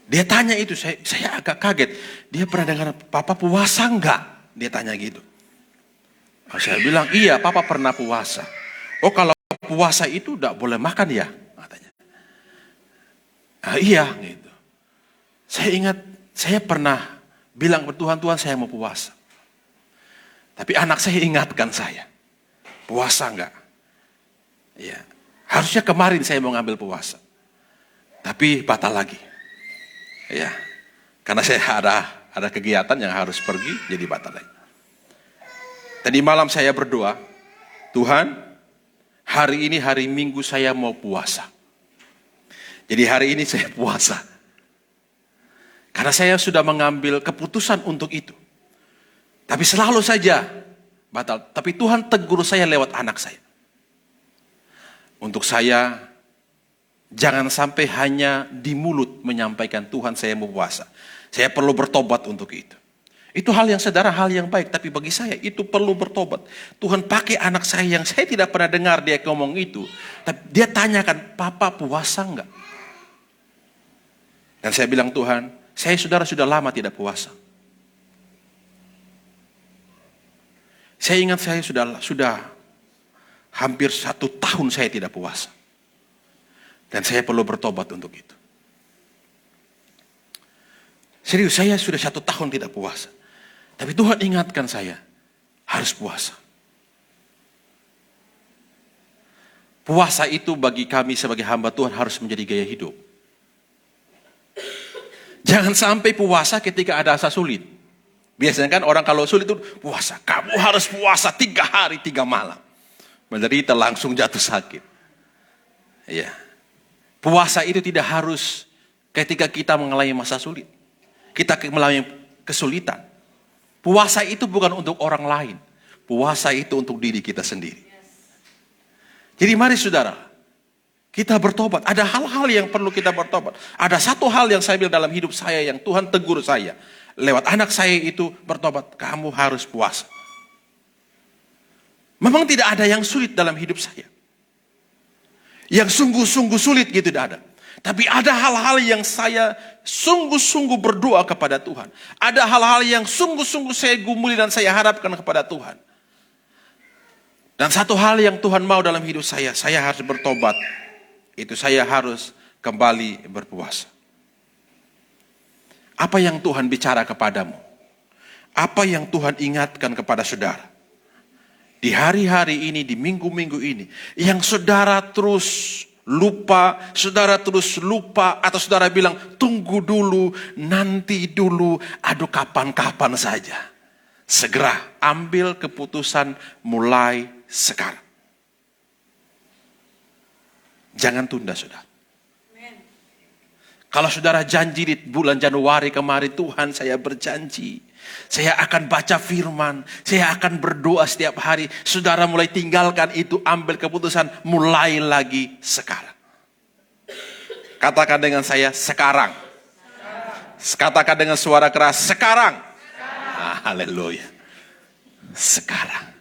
Dia tanya itu, saya agak kaget. Dia pernah dengar, Papa puasa nggak? Dia tanya gitu. Saya bilang, iya Papa pernah puasa. Oh kalau puasa itu nggak boleh makan ya? Katanya. Iya gitu. Saya ingat, saya pernah bilang ke Tuhan, Tuhan saya mau puasa. Tapi anak saya ingatkan saya, puasa enggak? Ya, harusnya kemarin saya mau ngambil puasa. Tapi batal lagi. Ya, karena saya ada kegiatan yang harus pergi, jadi batal lagi. Tadi malam saya berdoa, Tuhan, hari ini hari Minggu saya mau puasa. Jadi hari ini saya puasa. Karena saya sudah mengambil keputusan untuk itu. Tapi selalu saja batal. Tapi Tuhan tegur saya lewat anak saya. Untuk saya, jangan sampai hanya di mulut menyampaikan Tuhan saya mau puasa. Saya perlu bertobat untuk itu. Itu hal yang sederhana, hal yang baik. Tapi bagi saya itu perlu bertobat. Tuhan pakai anak saya yang saya tidak pernah dengar dia ngomong itu. Tapi dia tanyakan, Papa puasa enggak? Dan saya bilang, Tuhan, saya saudara sudah lama tidak puasa. Saya ingat saya sudah hampir 1 tahun saya tidak puasa. Dan saya perlu bertobat untuk itu. Serius, saya sudah 1 tahun tidak puasa. Tapi Tuhan ingatkan saya, harus puasa. Puasa itu bagi kami sebagai hamba Tuhan harus menjadi gaya hidup. Jangan sampai puasa ketika ada asa sulit. Biasanya kan orang kalau sulit itu puasa. Kamu harus puasa 3 hari 3 malam. Menderita langsung jatuh sakit. Iya. Puasa itu tidak harus ketika kita mengalami masa sulit. Kita mengalami kesulitan. Puasa itu bukan untuk orang lain. Puasa itu untuk diri kita sendiri. Jadi mari saudara, kita bertobat. Ada hal-hal yang perlu kita bertobat. Ada satu hal yang saya bilang dalam hidup saya yang Tuhan tegur saya. Lewat anak saya itu bertobat. Kamu harus puasa. Memang tidak ada yang sulit dalam hidup saya. Yang sungguh-sungguh sulit gitu tidak ada. Tapi ada hal-hal yang saya sungguh-sungguh berdoa kepada Tuhan. Ada hal-hal yang sungguh-sungguh saya gumuli dan saya harapkan kepada Tuhan. Dan satu hal yang Tuhan mau dalam hidup saya harus bertobat. Itu saya harus kembali berpuasa. Apa yang Tuhan bicara kepadamu? Apa yang Tuhan ingatkan kepada saudara? Di hari-hari ini, di minggu-minggu ini, yang saudara terus lupa, atau saudara bilang, tunggu dulu, nanti dulu, aduh kapan-kapan saja. Segera ambil keputusan mulai sekarang. Jangan tunda, saudara. Kalau saudara janji di bulan Januari kemarin, Tuhan saya berjanji, saya akan baca firman, saya akan berdoa setiap hari. Saudara mulai tinggalkan itu, ambil keputusan mulai lagi sekarang. Katakan dengan saya, sekarang. Katakan dengan suara keras, sekarang. Haleluya. Sekarang.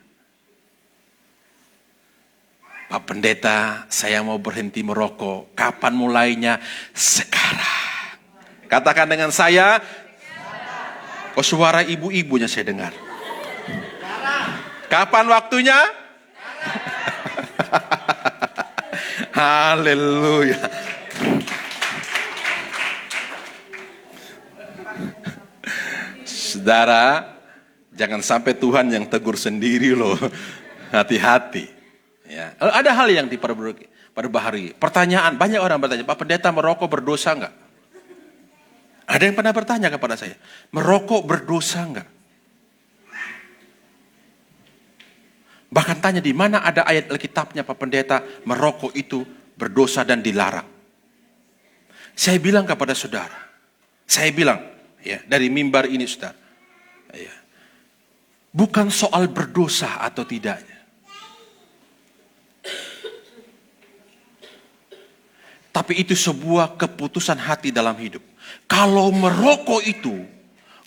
Pak Pendeta, saya mau berhenti merokok. Kapan mulainya? Sekarang. Katakan dengan saya. Oh, suara ibu-ibunya saya dengar. Kapan waktunya? Haleluya. Saudara, jangan sampai Tuhan yang tegur sendiri loh. Hati-hati. Ya. Ada hal yang diperbaharui. Pertanyaan, banyak orang bertanya, Pak Pendeta merokok berdosa enggak? Ada yang pernah bertanya kepada saya, merokok berdosa enggak? Bahkan tanya di mana ada ayat Alkitabnya Pak Pendeta, merokok itu berdosa dan dilarang. Saya bilang kepada saudara, saya bilang ya dari mimbar ini saudara, ya, bukan soal berdosa atau tidaknya. Tapi itu sebuah keputusan hati dalam hidup. Kalau merokok itu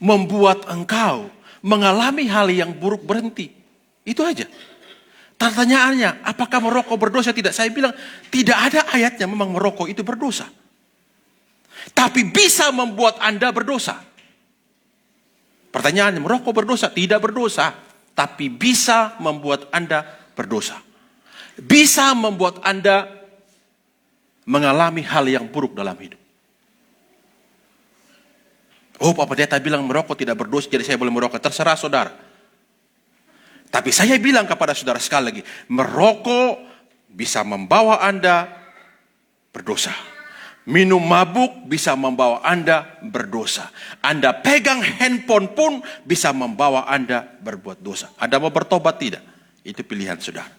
membuat engkau mengalami hal yang buruk, berhenti. Itu aja. Pertanyaannya, apakah merokok berdosa? Tidak. Saya bilang, tidak ada ayatnya memang merokok itu berdosa. Tapi bisa membuat Anda berdosa. Pertanyaannya, merokok berdosa? Tidak berdosa. Tapi bisa membuat Anda berdosa. Bisa membuat Anda mengalami hal yang buruk dalam hidup. Oh, Pak Pendeta bilang merokok tidak berdosa, jadi saya boleh merokok. Terserah saudara. Tapi saya bilang kepada saudara sekali lagi, merokok bisa membawa Anda berdosa. Minum mabuk bisa membawa Anda berdosa. Anda pegang handphone pun bisa membawa Anda berbuat dosa. Anda mau bertobat tidak? Itu pilihan saudara.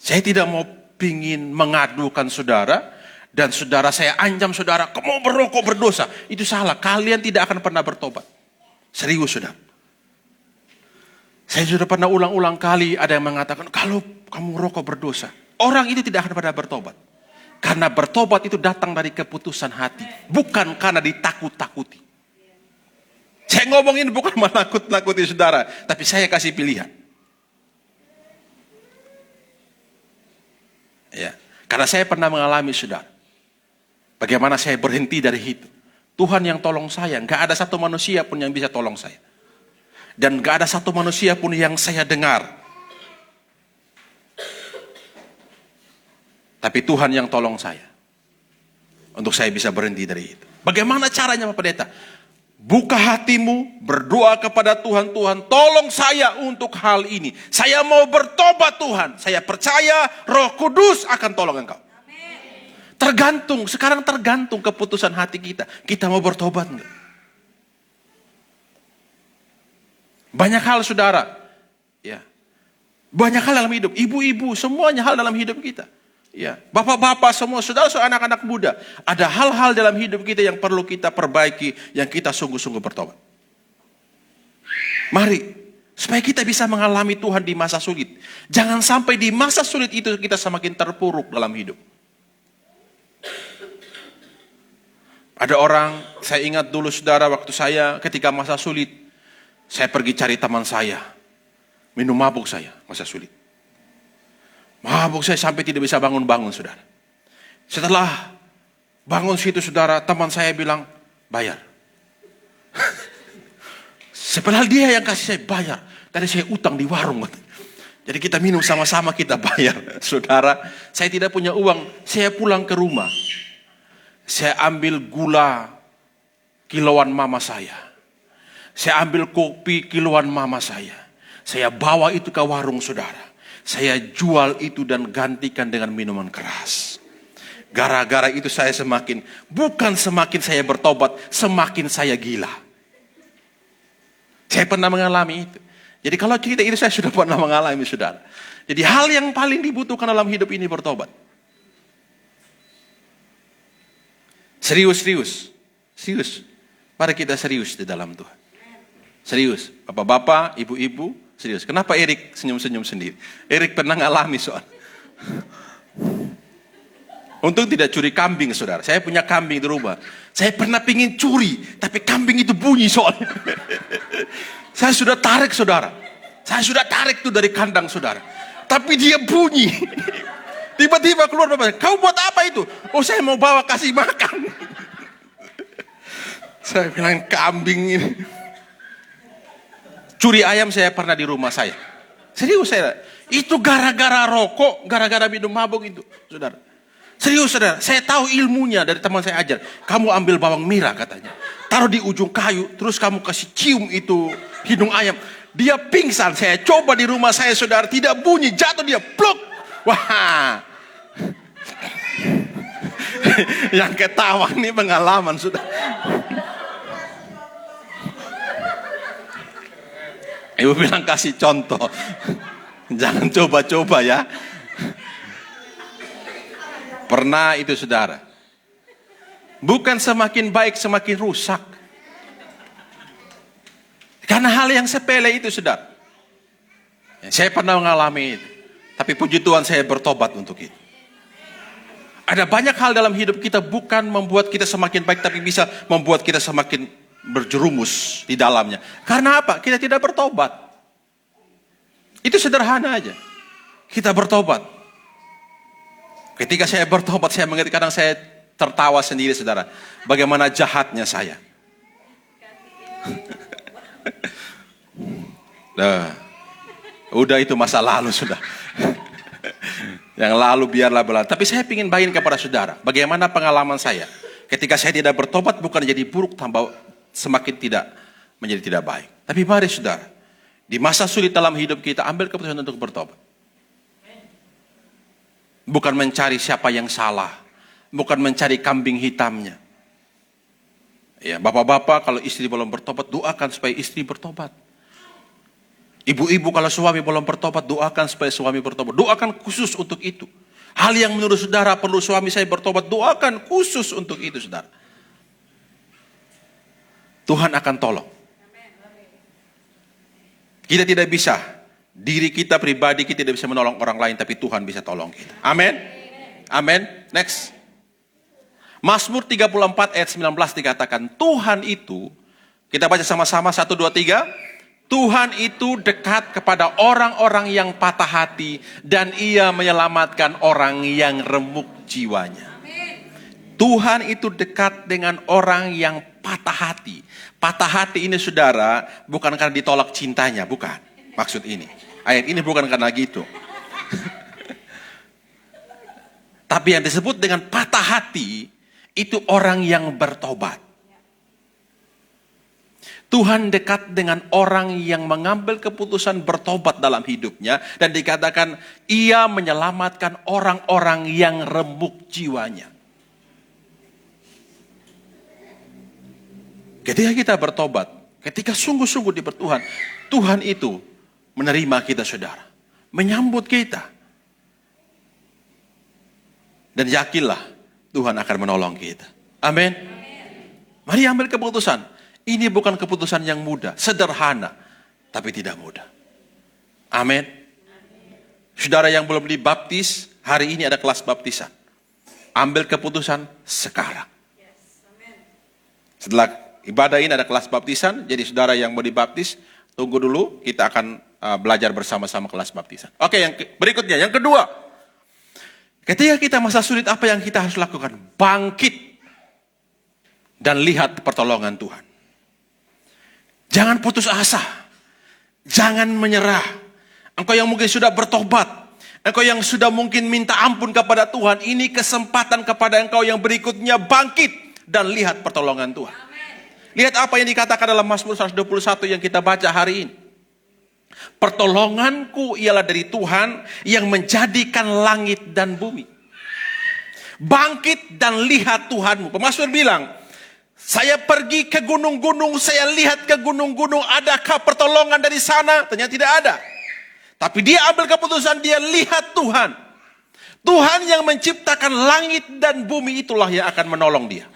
Saya tidak mau pingin mengadukan saudara, dan saudara saya ancam saudara, kamu merokok berdosa. Itu salah, kalian tidak akan pernah bertobat. Serius saudara. Saya sudah pernah ulang-ulang kali ada yang mengatakan, kalau kamu merokok berdosa. Orang itu tidak akan pernah bertobat. Karena bertobat itu datang dari keputusan hati. Bukan karena ditakut-takuti. Saya ngomongin bukan menakut-nakuti saudara, tapi saya kasih pilihan. Ya, karena saya pernah mengalami saudara. Bagaimana saya berhenti dari itu. Tuhan yang tolong saya. Gak ada satu manusia pun yang bisa tolong saya. Dan gak ada satu manusia pun yang saya dengar. Tapi Tuhan yang tolong saya. Untuk saya bisa berhenti dari itu. Bagaimana caranya Bapak Pendeta? Buka hatimu, berdoa kepada Tuhan. Tuhan, tolong saya untuk hal ini. Saya mau bertobat Tuhan. Saya percaya Roh Kudus akan tolong engkau. Tergantung, sekarang tergantung keputusan hati kita. Kita mau bertobat enggak? Banyak hal saudara. Ya. Banyak hal dalam hidup. Ibu-ibu, semuanya hal dalam hidup kita. Ya. Bapak-bapak semua, saudara, anak-anak muda. Ada hal-hal dalam hidup kita yang perlu kita perbaiki. Yang kita sungguh-sungguh bertobat. Mari, supaya kita bisa mengalami Tuhan di masa sulit. Jangan sampai di masa sulit itu kita semakin terpuruk dalam hidup. Ada orang, saya ingat dulu saudara, waktu saya ketika masa sulit, saya pergi cari teman saya. Minum mabuk saya, masa sulit. Mabuk saya sampai tidak bisa bangun-bangun saudara. Setelah bangun situ saudara, teman saya bilang, bayar. Padahal dia yang kasih saya bayar. Tadi saya utang di warung. Jadi kita minum sama-sama, kita bayar. Saudara, saya tidak punya uang, saya pulang ke rumah. Saya ambil gula kiloan mama saya. Saya ambil kopi kiloan mama saya. Saya bawa itu ke warung saudara. Saya jual itu dan gantikan dengan minuman keras. Gara-gara itu saya bukan semakin saya bertobat, semakin saya gila. Saya pernah mengalami itu. Jadi kalau cerita itu saya sudah pernah mengalami saudara. Jadi hal yang paling dibutuhkan dalam hidup ini bertobat. Serius. Mari kita serius di dalam Tuhan. Serius. Bapak-bapak, ibu-ibu, serius. Kenapa Erik senyum-senyum sendiri? Erik pernah ngalami soal. Untung tidak curi kambing saudara. Saya punya kambing di rumah. Saya pernah pingin curi, tapi kambing itu bunyi soalnya. Saya sudah tarik saudara. Saya sudah tarik tuh dari kandang saudara. Tapi dia bunyi. Tiba-tiba keluar bapak, kau buat apa itu? Oh saya mau bawa kasih makan. Saya bilang kambing ini. Curi ayam saya pernah di rumah saya. Serius saya. Itu gara-gara rokok, gara-gara minum mabuk itu. Saudara. Serius saudara, saya tahu ilmunya dari teman saya ajar. Kamu ambil bawang merah katanya. Taruh di ujung kayu, terus kamu kasih cium itu hidung ayam. Dia pingsan, saya coba di rumah saya saudara. Tidak bunyi, jatuh dia, pluk. Wah, yang ketawa ini pengalaman sudah. Ibu bilang kasih contoh, jangan coba-coba ya. Pernah itu saudara. Bukan semakin baik semakin rusak. Karena hal yang sepele itu saudara. Saya pernah mengalami itu. Tapi puji Tuhan saya bertobat untuk itu. Ada banyak hal dalam hidup kita bukan membuat kita semakin baik, tapi bisa membuat kita semakin berjerumus di dalamnya. Karena apa? Kita tidak bertobat. Itu sederhana aja. Kita bertobat. Ketika saya bertobat, saya mengerti, kadang saya tertawa sendiri saudara. Bagaimana jahatnya saya. Nah, udah itu masa lalu sudah. Yang lalu biarlah berlalu. Tapi saya ingin bagiin kepada saudara. Bagaimana pengalaman saya. Ketika saya tidak bertobat bukan jadi buruk, tambah semakin tidak menjadi tidak baik. Tapi mari saudara. Di masa sulit dalam hidup kita ambil keputusan untuk bertobat. Bukan mencari siapa yang salah. Bukan mencari kambing hitamnya. Ya, bapak-bapak kalau istri belum bertobat, doakan supaya istri bertobat. Ibu-ibu kalau suami belum bertobat, doakan supaya suami bertobat. Doakan khusus untuk itu. Hal yang menurut saudara perlu suami saya bertobat, doakan khusus untuk itu saudara. Tuhan akan tolong. Kita tidak bisa, diri kita pribadi kita tidak bisa menolong orang lain, tapi Tuhan bisa tolong kita. Amin. Amin. Next. Mazmur 34 ayat 19 dikatakan, Tuhan itu, kita baca sama-sama 1, 2, 3. Tuhan itu dekat kepada orang-orang yang patah hati dan ia menyelamatkan orang yang remuk jiwanya. Tuhan itu dekat dengan orang yang patah hati. Patah hati ini saudara, bukan karena ditolak cintanya, bukan. Maksud ini. Ayat ini bukan karena gitu. Tapi yang disebut dengan patah hati, itu orang yang bertobat. Tuhan dekat dengan orang yang mengambil keputusan bertobat dalam hidupnya. Dan dikatakan, ia menyelamatkan orang-orang yang remuk jiwanya. Ketika kita bertobat, ketika sungguh-sungguh di Tuhan, Tuhan itu menerima kita saudara. Menyambut kita. Dan yakinlah Tuhan akan menolong kita. Amin. Mari ambil keputusan. Ini bukan keputusan yang mudah, sederhana, tapi tidak mudah. Amin. Saudara yang belum dibaptis, hari ini ada kelas baptisan. Ambil keputusan sekarang. Setelah ibadah ini ada kelas baptisan, jadi saudara yang mau dibaptis, tunggu dulu, kita akan belajar bersama-sama kelas baptisan. Oke, yang berikutnya, yang kedua. Ketika kita masa sulit, apa yang kita harus lakukan? Bangkit dan lihat pertolongan Tuhan. Jangan putus asa. Jangan menyerah. Engkau yang mungkin sudah bertobat. Engkau yang sudah mungkin minta ampun kepada Tuhan. Ini kesempatan kepada engkau yang berikutnya bangkit dan lihat pertolongan Tuhan. Lihat apa yang dikatakan dalam Mazmur 121 yang kita baca hari ini. Pertolonganku ialah dari Tuhan yang menjadikan langit dan bumi. Bangkit dan lihat Tuhanmu. Pemazmur bilang, saya pergi ke gunung-gunung, saya lihat ke gunung-gunung, adakah pertolongan dari sana? Ternyata tidak ada. Tapi dia ambil keputusan, dia lihat Tuhan. Tuhan yang menciptakan langit dan bumi, itulah yang akan menolong dia.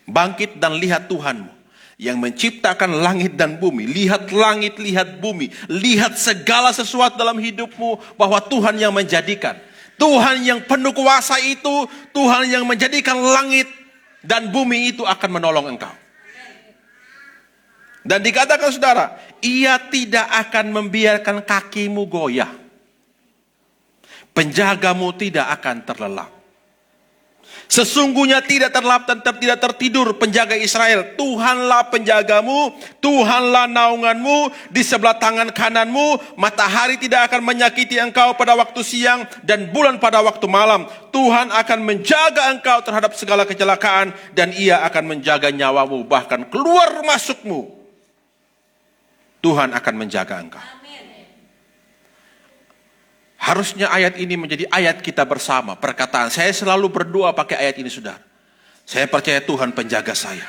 Bangkit dan lihat Tuhanmu. Yang menciptakan langit dan bumi. Lihat langit, lihat bumi. Lihat segala sesuatu dalam hidupmu, bahwa Tuhan yang menjadikan. Tuhan yang penuh kuasa itu, Tuhan yang menjadikan langit dan bumi itu akan menolong engkau. Dan dikatakan saudara, ia tidak akan membiarkan kakimu goyah. Penjagamu tidak akan terlelap. Sesungguhnya tidak terlelap dan tidak tertidur penjaga Israel. Tuhanlah penjagamu, Tuhanlah naunganmu, di sebelah tangan kananmu. Matahari tidak akan menyakiti engkau pada waktu siang, dan bulan pada waktu malam. Tuhan akan menjaga engkau terhadap segala kecelakaan, dan ia akan menjaga nyawamu, bahkan keluar masukmu. Tuhan akan menjaga engkau. Harusnya ayat ini menjadi ayat kita bersama. Perkataan, saya selalu berdoa pakai ayat ini saudara. Saya percaya Tuhan penjaga saya.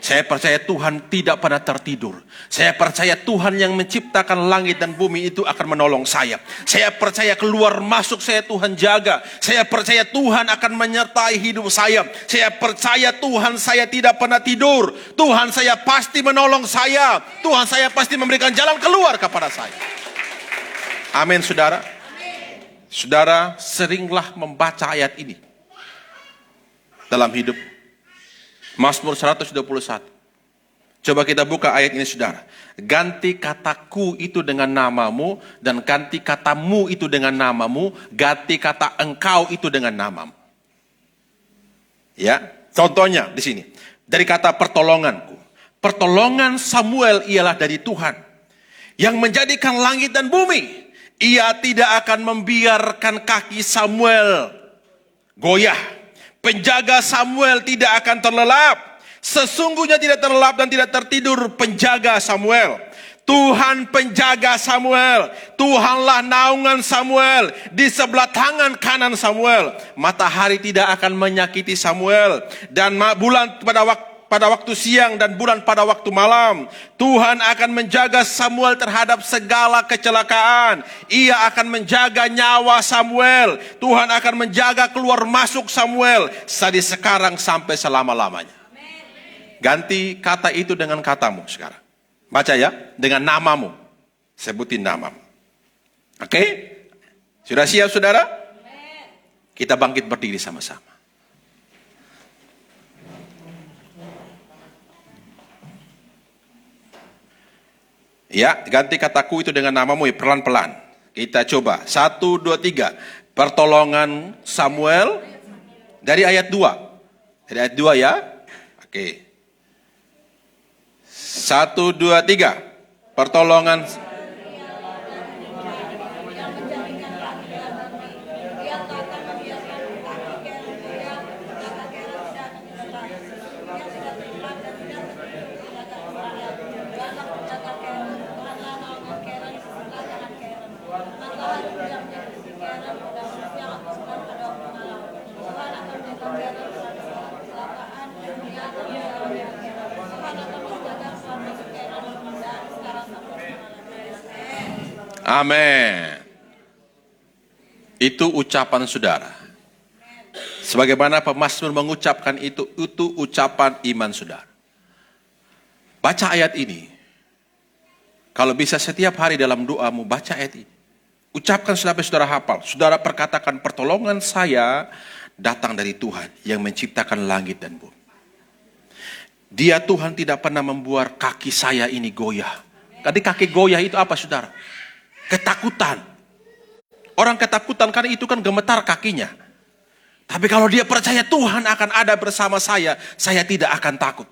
Saya percaya Tuhan tidak pernah tertidur. Saya percaya Tuhan yang menciptakan langit dan bumi itu akan menolong saya. Saya percaya keluar masuk saya Tuhan jaga. Saya percaya Tuhan akan menyertai hidup saya. Saya percaya Tuhan saya tidak pernah tidur. Tuhan saya pasti menolong saya. Tuhan saya pasti memberikan jalan keluar kepada saya. Amin saudara. Saudara seringlah membaca ayat ini dalam hidup. Mazmur 121. Coba kita buka ayat ini saudara. Ganti kataku itu dengan namamu, dan ganti katamu itu dengan namamu, ganti kata engkau itu dengan namamu. Ya, contohnya di sini. Dari kata pertolonganku. Pertolongan Samuel ialah dari Tuhan yang menjadikan langit dan bumi. Ia tidak akan membiarkan kaki Samuel goyah. Penjaga Samuel tidak akan terlelap. Sesungguhnya tidak terlelap dan tidak tertidur penjaga Samuel. Tuhan penjaga Samuel. Tuhanlah naungan Samuel. Di sebelah tangan kanan Samuel. Matahari tidak akan menyakiti Samuel. Dan bulan pada waktu siang dan bulan pada waktu malam. Tuhan akan menjaga Samuel terhadap segala kecelakaan. Ia akan menjaga nyawa Samuel. Tuhan akan menjaga keluar masuk Samuel. Dari sekarang sampai selama-lamanya. Ganti kata itu dengan katamu sekarang. Baca ya, dengan namamu. Sebutin namamu. Oke? Sudah siap saudara? Kita bangkit berdiri sama-sama. Ya, ganti kataku itu dengan namamu ya, pelan-pelan. Kita coba. 1, 2, 3. Pertolongan Samuel Dari ayat 2. Dari ayat 2 ya. Oke. 1, 2, 3. Pertolongan. Amin. Itu ucapan saudara. Sebagaimana pemazmur mengucapkan itu ucapan iman saudara. Baca ayat ini. Kalau bisa setiap hari dalam doamu baca ayat ini. Ucapkan sampai saudara hafal. Saudara perkatakan, pertolongan saya datang dari Tuhan yang menciptakan langit dan bumi. Dia Tuhan tidak pernah membuat kaki saya ini goyah. Tadi kaki goyah itu apa saudara? Ketakutan. Orang ketakutan karena itu kan gemetar kakinya. Tapi kalau dia percaya Tuhan akan ada bersama saya tidak akan takut.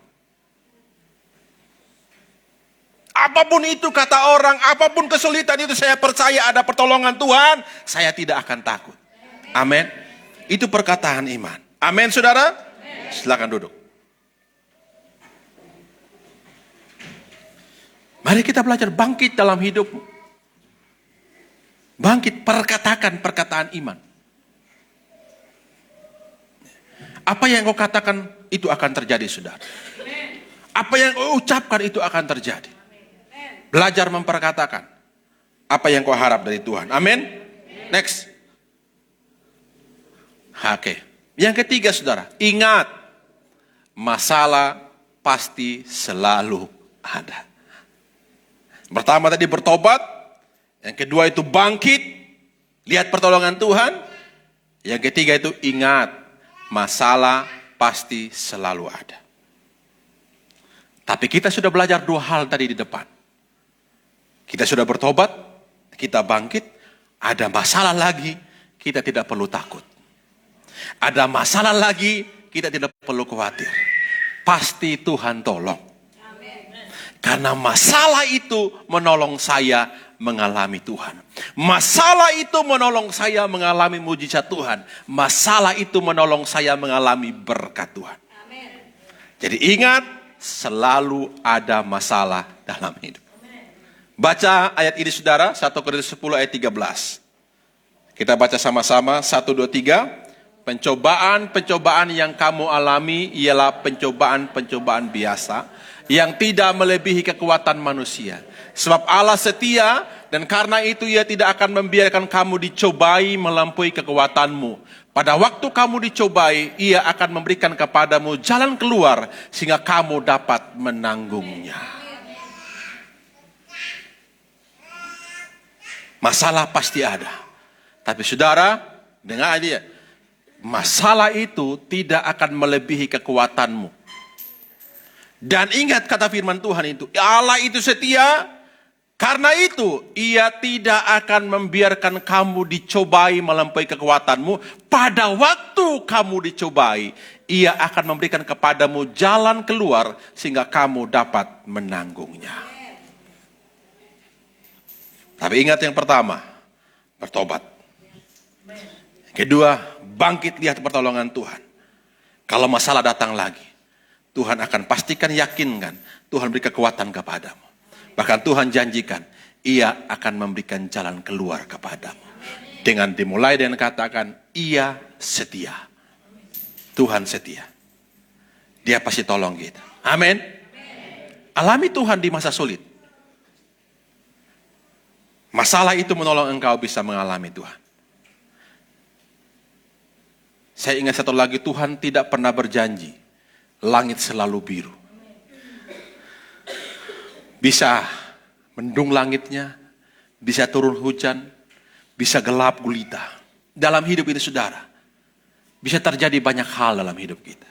Apapun itu kata orang, apapun kesulitan itu saya percaya ada pertolongan Tuhan, saya tidak akan takut. Amin. Itu perkataan iman. Amin saudara? Silakan duduk. Mari kita belajar bangkit dalam hidupmu. Bangkit, perkatakan perkataan iman. Apa yang kau katakan itu akan terjadi, saudara. Apa yang kau ucapkan itu akan terjadi. Belajar memperkatakan apa yang kau harap dari Tuhan. Amin. Next. Oke. Yang ketiga, saudara, ingat masalah pasti selalu ada. Pertama tadi bertobat. Yang kedua itu bangkit, lihat pertolongan Tuhan. Yang ketiga itu ingat, masalah pasti selalu ada. Tapi kita sudah belajar dua hal tadi di depan. Kita sudah bertobat, kita bangkit, ada masalah lagi, kita tidak perlu takut. Ada masalah lagi, kita tidak perlu khawatir. Pasti Tuhan tolong. Karena masalah itu menolong saya mengalami Tuhan. Masalah itu menolong saya mengalami mujizat Tuhan. Masalah itu menolong saya mengalami berkat Tuhan. Amen. Jadi ingat, selalu ada masalah dalam hidup. Baca ayat ini saudara, 1 Korintus 10 ayat 13. Kita baca sama-sama, 1, 2, 3. Pencobaan-pencobaan yang kamu alami ialah pencobaan-pencobaan biasa yang tidak melebihi kekuatan manusia. Sebab Allah setia dan karena itu Ia tidak akan membiarkan kamu dicobai melampaui kekuatanmu. Pada waktu kamu dicobai, Ia akan memberikan kepadamu jalan keluar sehingga kamu dapat menanggungnya. Masalah pasti ada. Tapi saudara, dengar aja. Masalah itu tidak akan melebihi kekuatanmu. Dan ingat kata firman Tuhan itu, Allah itu setia, karena itu Ia tidak akan membiarkan kamu dicobai melampaui kekuatanmu. Pada waktu kamu dicobai, Ia akan memberikan kepadamu jalan keluar sehingga kamu dapat menanggungnya. Tapi ingat yang pertama, bertobat. Kedua, bangkit lihat pertolongan Tuhan. Kalau masalah datang lagi, Tuhan akan pastikan, yakinkan, Tuhan beri kekuatan kepadamu. Bahkan Tuhan janjikan, Ia akan memberikan jalan keluar kepadamu. Dengan dimulai dengan katakan, Ia setia. Tuhan setia. Dia pasti tolong kita. Amin. Alami Tuhan di masa sulit. Masalah itu menolong engkau bisa mengalami Tuhan. Saya ingat satu lagi, Tuhan tidak pernah berjanji langit selalu biru. Bisa mendung langitnya, bisa turun hujan, bisa gelap gulita. Dalam hidup ini saudara, bisa terjadi banyak hal dalam hidup kita.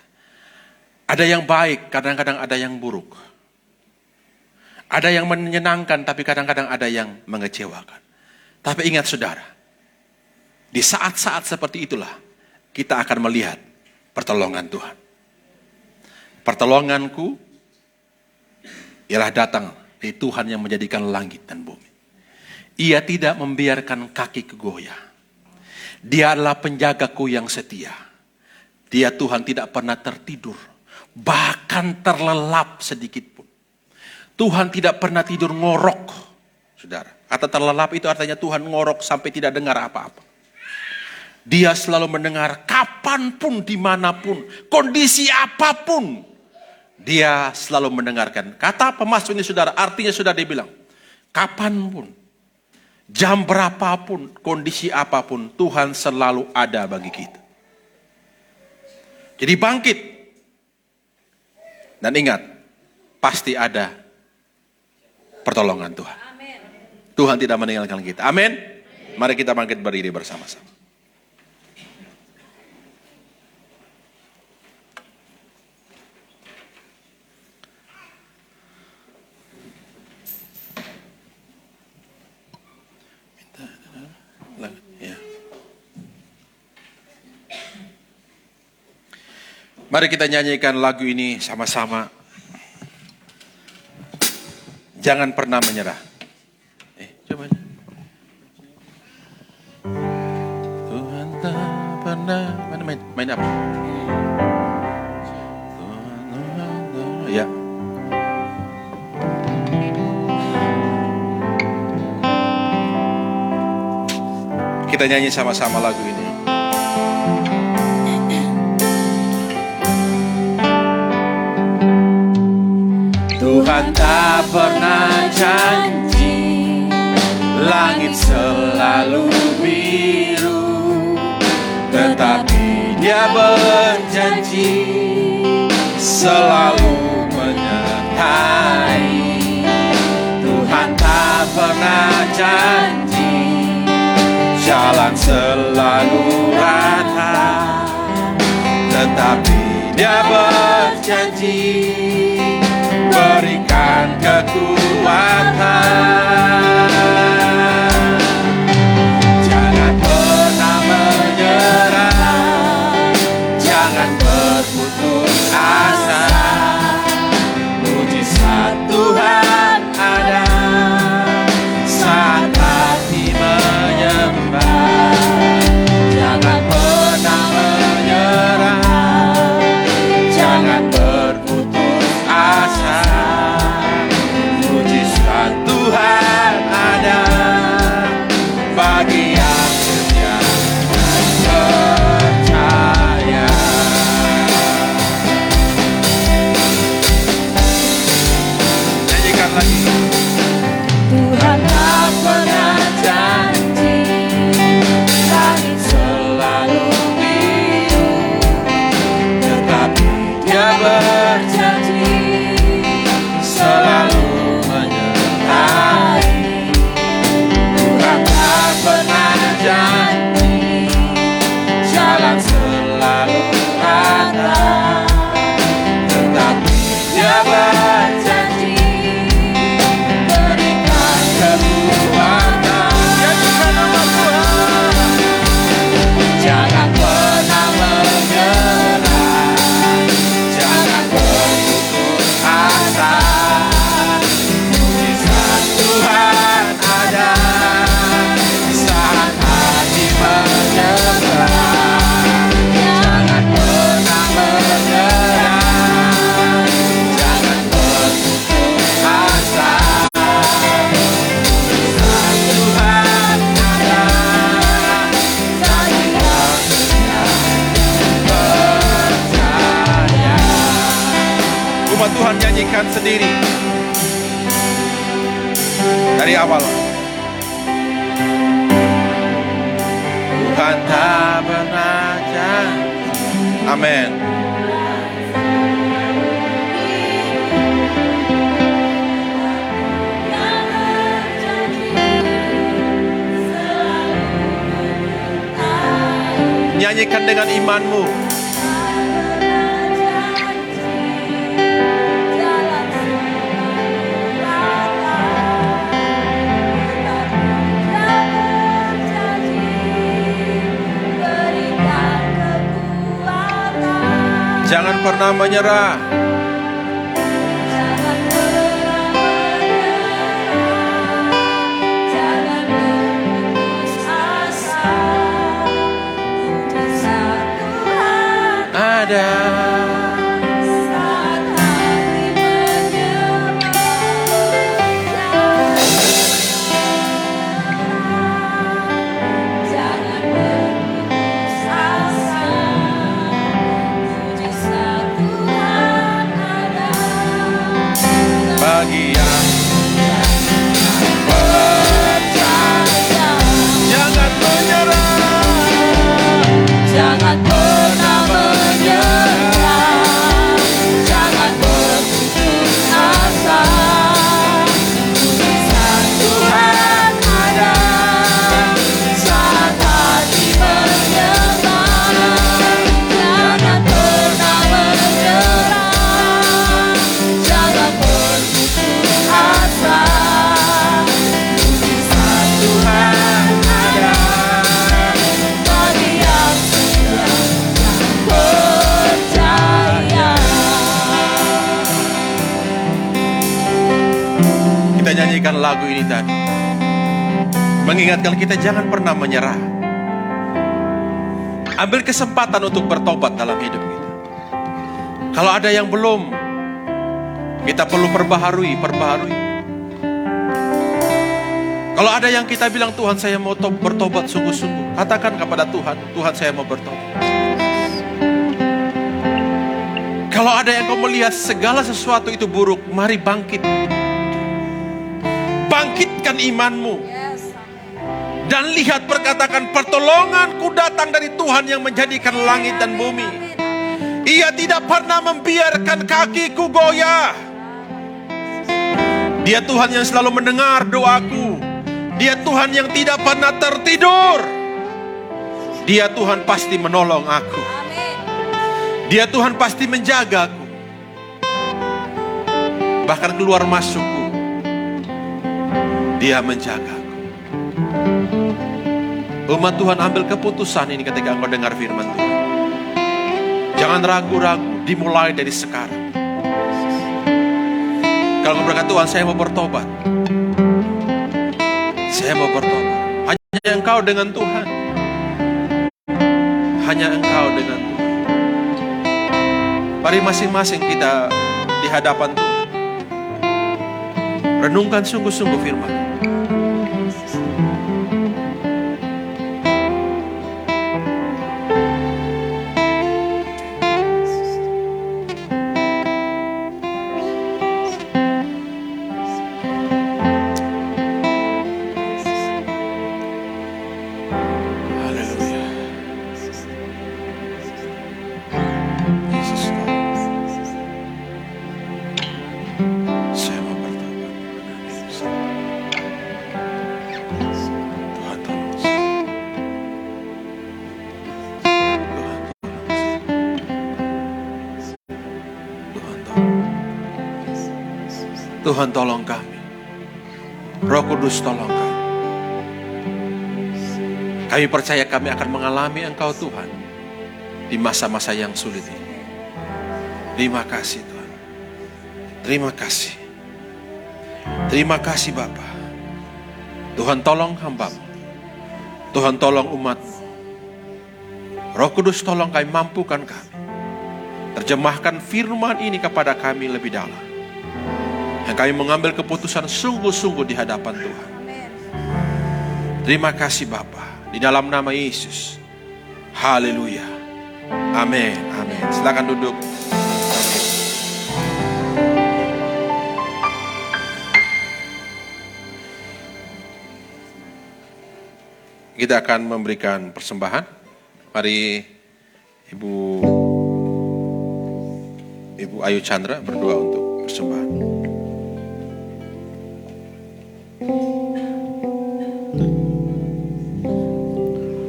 Ada yang baik, kadang-kadang ada yang buruk. Ada yang menyenangkan, tapi kadang-kadang ada yang mengecewakan. Tapi ingat saudara, di saat-saat seperti itulah, kita akan melihat pertolongan Tuhan. Pertolonganku ialah datang dari Tuhan yang menjadikan langit dan bumi. Ia tidak membiarkan kakiku goyah. Dia adalah penjagaku yang setia. Dia Tuhan tidak pernah tertidur, bahkan terlelap sedikit pun. Tuhan tidak pernah tidur ngorok, saudara. Kata terlelap itu artinya Tuhan ngorok sampai tidak dengar apa-apa. Dia selalu mendengar kapanpun, dimanapun, kondisi apapun. Dia selalu mendengarkan. Kata pemasuk ini saudara, artinya sudah dibilang. Kapanpun, jam berapapun, kondisi apapun, Tuhan selalu ada bagi kita. Jadi bangkit. Dan ingat, pasti ada pertolongan Tuhan. Tuhan tidak meninggalkan kita. Amin. Mari kita bangkit berdiri bersama-sama. Mari kita nyanyikan lagu ini sama-sama. Jangan pernah menyerah. Coba. Tuhan tak pernah. Mana main apa? Tuhan, ya. Kita nyanyi sama-sama lagu ini. Tuhan tak pernah janji, langit selalu biru, tetapi Dia berjanji selalu menyertai. Tuhan tak pernah janji, jalan selalu rata, tetapi Dia berjanji berikan kekuatan. Jangan pernah menyerah, jangan berputus asa. Mujizat Tuhan ada saat hati menyembah. Jangan pernah menyerah, jangan berputus asa. Mujizat Tuhan ada bagi yang setia dan percaya. Nyanyikan lagi. Tuhan tak pernah janji, langit selalu biru, tetapi Dia berjanji selalu menyertai. Tuhan tak pernah janji, jalan selalu rata, tetapi Dia berjanji berikan kekuatan. Nyanyikan nama Tuhan. Jangan pernah menyerah, jangan berputus asa. Mujizat Tuhan ada saat hati menyembah. Jangan pernah menyerah, jangan berputus asa. Mujizat Tuhan ada bagi yang setia percaya. Umat Tuhan nyanyikan sendiri dari awal. Tuhan tak pernah janji. Amin. Nyanyikan dengan imanmu. Berikan kekuatan. Jangan pernah menyerah. Jangan berputus asa. Mujizat Tuhan Ada. saat hati menyerah. Jangan berputus asa. Mujizat Tuhan ada. Bagi yang percaya, jangan menyerah. Jangan pernah menyerah. Jangan berputus asa. Mujizat Tuhan ada saat hati menyerah. Jangan pernah menyerah. Jangan berputus asa. Mujizat Tuhan ada bagi yang setia percaya. Kita nyanyikan lagu ini tadi, mengingatkan kita jangan pernah menyerah. Ambil kesempatan untuk bertobat dalam hidup kita. Kalau ada yang belum, kita perlu perbaharui. Kalau ada yang kita bilang, Tuhan saya mau bertobat sungguh-sungguh, katakan kepada Tuhan, Tuhan saya mau bertobat. Kalau ada yang kau melihat segala sesuatu itu buruk, mari bangkit. Bangkitkan imanmu. Dan lihat, perkatakan, pertolonganku datang dari Tuhan yang menjadikan langit dan bumi. Ia tidak pernah membiarkan kakiku goyah. Dia Tuhan yang selalu mendengar doaku. Dia Tuhan yang tidak pernah tertidur. Dia Tuhan pasti menolong aku. Dia Tuhan pasti menjagaku. Bahkan keluar masukku, Dia menjagaku. Umat Tuhan, ambil keputusan ini ketika engkau dengar firman Tuhan. Jangan ragu-ragu, dimulai dari sekarang. Kalau engkau berkata, Tuhan saya mau bertobat, saya mau bertobat. Hanya engkau dengan Tuhan. Hanya engkau dengan Tuhan. Mari masing-masing kita di hadapan Tuhan. Renungkan sungguh-sungguh firman. Tuhan tolong kami. Roh Kudus tolong kami. Kami percaya kami akan mengalami Engkau Tuhan di masa-masa yang sulit ini. Terima kasih Tuhan. Terima kasih. Terima kasih Bapa. Tuhan tolong hamba-Mu. Tuhan tolong umat-Mu. Roh Kudus tolong kami, mampukan kami. Terjemahkan firman ini kepada kami lebih dalam. Yang kami mengambil keputusan sungguh-sungguh di hadapan Tuhan. Terima kasih Bapa. Di dalam nama Yesus. Haleluya. Amin. Amin. Silakan duduk. Kita akan memberikan persembahan. Mari Ibu Ayu Chandra berdoa untuk persembahan.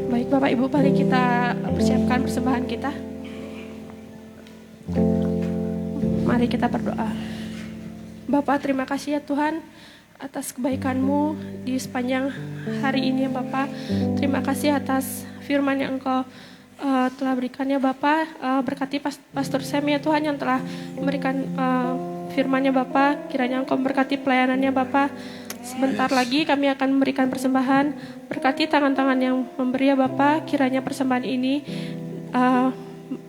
Baik Bapak Ibu, mari kita persiapkan persembahan kita. Mari kita berdoa. Bapak, terima kasih ya Tuhan atas kebaikan-Mu di sepanjang hari ini ya Bapak. Terima kasih atas firman yang Engkau telah berikannya Bapa. Berkati Pastor Sam ya Tuhan yang telah memberikan firman-Nya Bapa. Kiranya Engkau memberkati pelayanannya Bapa. Sebentar lagi kami akan memberikan persembahan. Berkati tangan-tangan yang memberi ya Bapa. Kiranya persembahan ini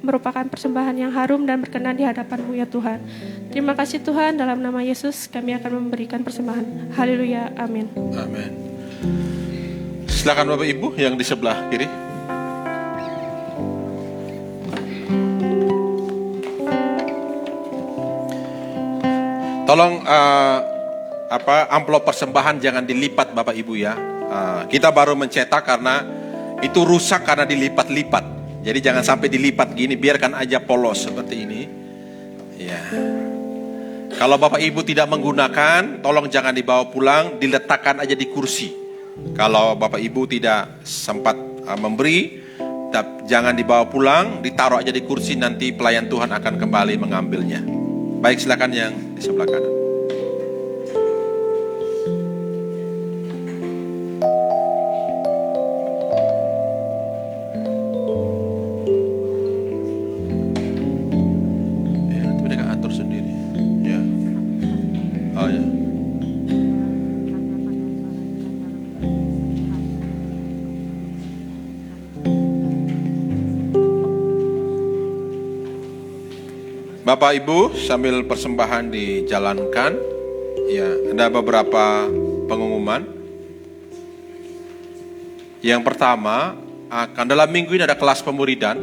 merupakan persembahan yang harum dan berkenan di hadapan-Mu ya Tuhan. Terima kasih Tuhan, dalam nama Yesus kami akan memberikan persembahan. Haleluya, amin. Amin. Silakan Bapak Ibu yang di sebelah kiri. Tolong amplop persembahan jangan dilipat Bapak Ibu ya. Kita baru mencetak karena itu rusak karena dilipat-lipat. Jadi jangan sampai dilipat gini, biarkan aja polos seperti ini. Ya. Kalau Bapak Ibu tidak menggunakan, tolong jangan dibawa pulang, diletakkan aja di kursi. Kalau Bapak Ibu tidak sempat memberi, jangan dibawa pulang, ditaruh aja di kursi, nanti pelayan Tuhan akan kembali mengambilnya. Baik, silakan yang di sebelah kanan. Ya, nanti mereka atur sendiri. Ya. Oh ya. Bapak Ibu, sambil persembahan dijalankan, ya, ada beberapa pengumuman. Yang pertama, dalam minggu ini ada kelas pemuridan.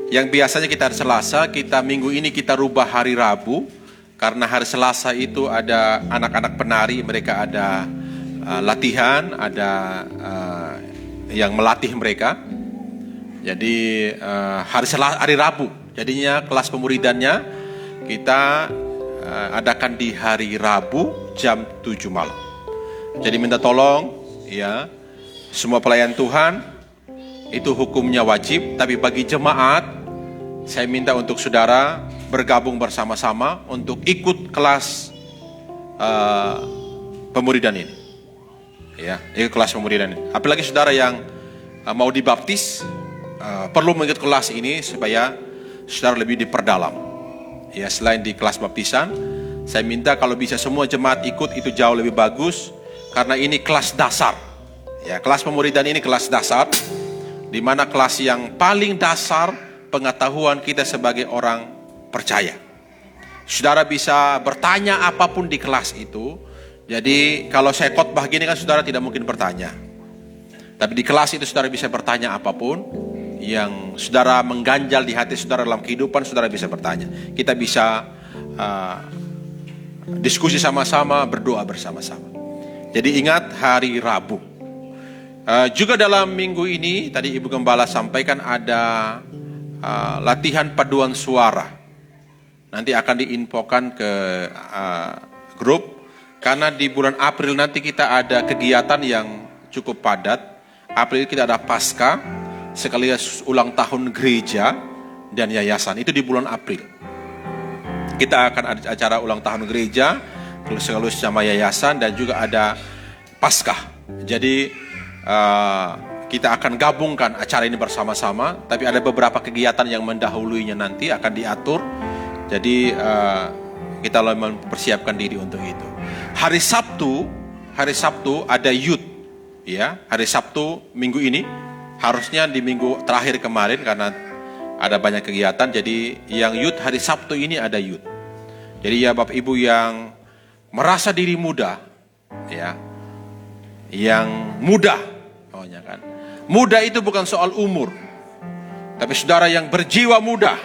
Yang biasanya kita hari Selasa, minggu ini kita rubah hari Rabu. Karena hari Selasa itu ada anak-anak penari, mereka ada latihan, ada yang melatih mereka. Jadi hari Rabu. Jadinya kelas pemuridannya kita adakan di hari Rabu jam 7 malam. Jadi minta tolong ya, semua pelayan Tuhan itu hukumnya wajib, tapi bagi jemaat saya minta untuk saudara bergabung bersama-sama untuk ikut kelas pemuridan ini. Ya, ikut kelas pemuridan ini. Apalagi saudara yang mau dibaptis perlu mengikut kelas ini supaya saudara lebih diperdalam. Ya, selain di kelas baptisan, saya minta kalau bisa semua jemaat ikut, itu jauh lebih bagus karena ini kelas dasar. Ya, kelas pemuridan ini kelas dasar, di mana kelas yang paling dasar pengetahuan kita sebagai orang percaya. Saudara bisa bertanya apapun di kelas itu. Jadi kalau saya khotbah gini kan saudara tidak mungkin bertanya. Tapi di kelas itu saudara bisa bertanya apapun yang saudara mengganjal di hati saudara dalam kehidupan, saudara bisa bertanya. Kita bisa diskusi sama-sama, berdoa bersama-sama. Jadi ingat hari Rabu. Juga dalam minggu ini, tadi Ibu Gembala sampaikan ada latihan paduan suara. Nanti akan diinfokan ke grup. Karena di bulan April nanti kita ada kegiatan yang cukup padat. April kita ada Paskah, sekaligus ulang tahun gereja dan yayasan. Itu di bulan April. Kita akan ada acara ulang tahun gereja, sekaligus sama yayasan, dan juga ada Paskah. Jadi kita akan gabungkan acara ini bersama-sama. Tapi ada beberapa kegiatan yang mendahuluinya nanti akan diatur. Jadi kita mempersiapkan diri untuk itu. Hari Sabtu ada youth. Ya, hari Sabtu minggu ini. Harusnya di minggu terakhir kemarin karena ada banyak kegiatan. Jadi yang youth hari Sabtu ini ada youth. Jadi ya Bapak Ibu yang merasa diri muda, ya, yang muda, pokoknya kan. Muda itu bukan soal umur, tapi saudara yang berjiwa muda.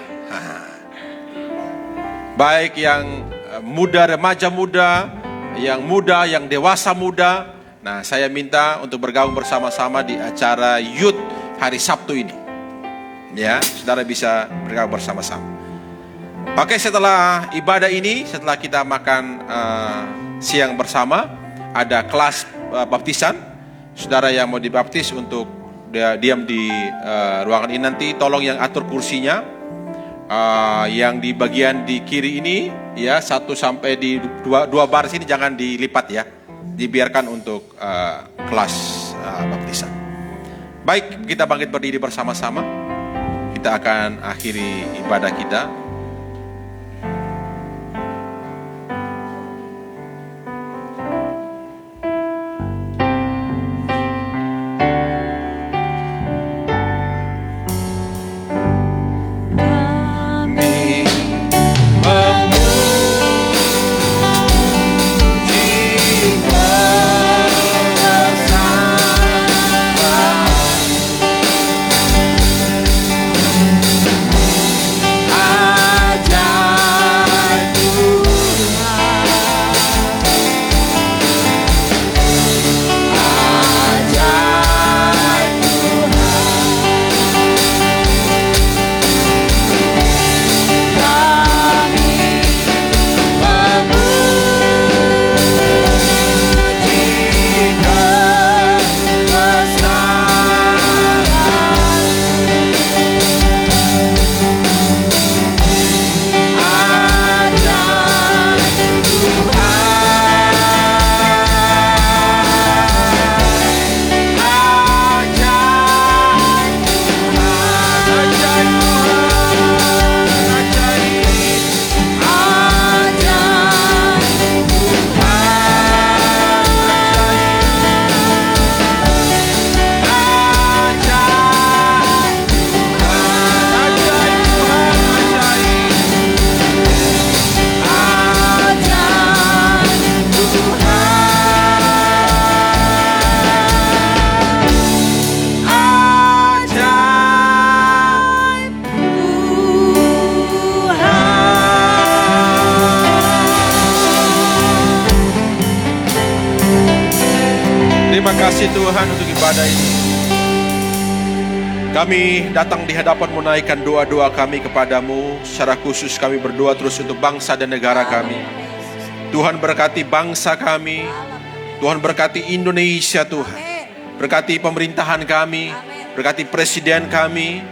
Baik yang muda, remaja muda, yang dewasa muda. Nah, saya minta untuk bergabung bersama-sama di acara youth hari Sabtu ini. Ya, saudara bisa bergabung bersama-sama. Oke, setelah ibadah ini, setelah kita makan siang bersama, ada kelas baptisan. Saudara yang mau dibaptis untuk diam di ruangan ini nanti, tolong yang atur kursinya. Yang di bagian di kiri ini, ya, 1 sampai di 2 baris ini jangan dilipat ya. Dibiarkan untuk kelas baptisan. Baik, kita bangkit berdiri bersama-sama. kita akan akhiri ibadah kita. Terima kasih Tuhan untuk ibadah ini. Kami datang di hadapan menaikkan doa-doa kami kepadamu. Secara khusus kami berdoa terus untuk bangsa dan negara kami. Tuhan berkati bangsa kami. Tuhan berkati Indonesia Tuhan. Berkati pemerintahan kami. Berkati presiden kami.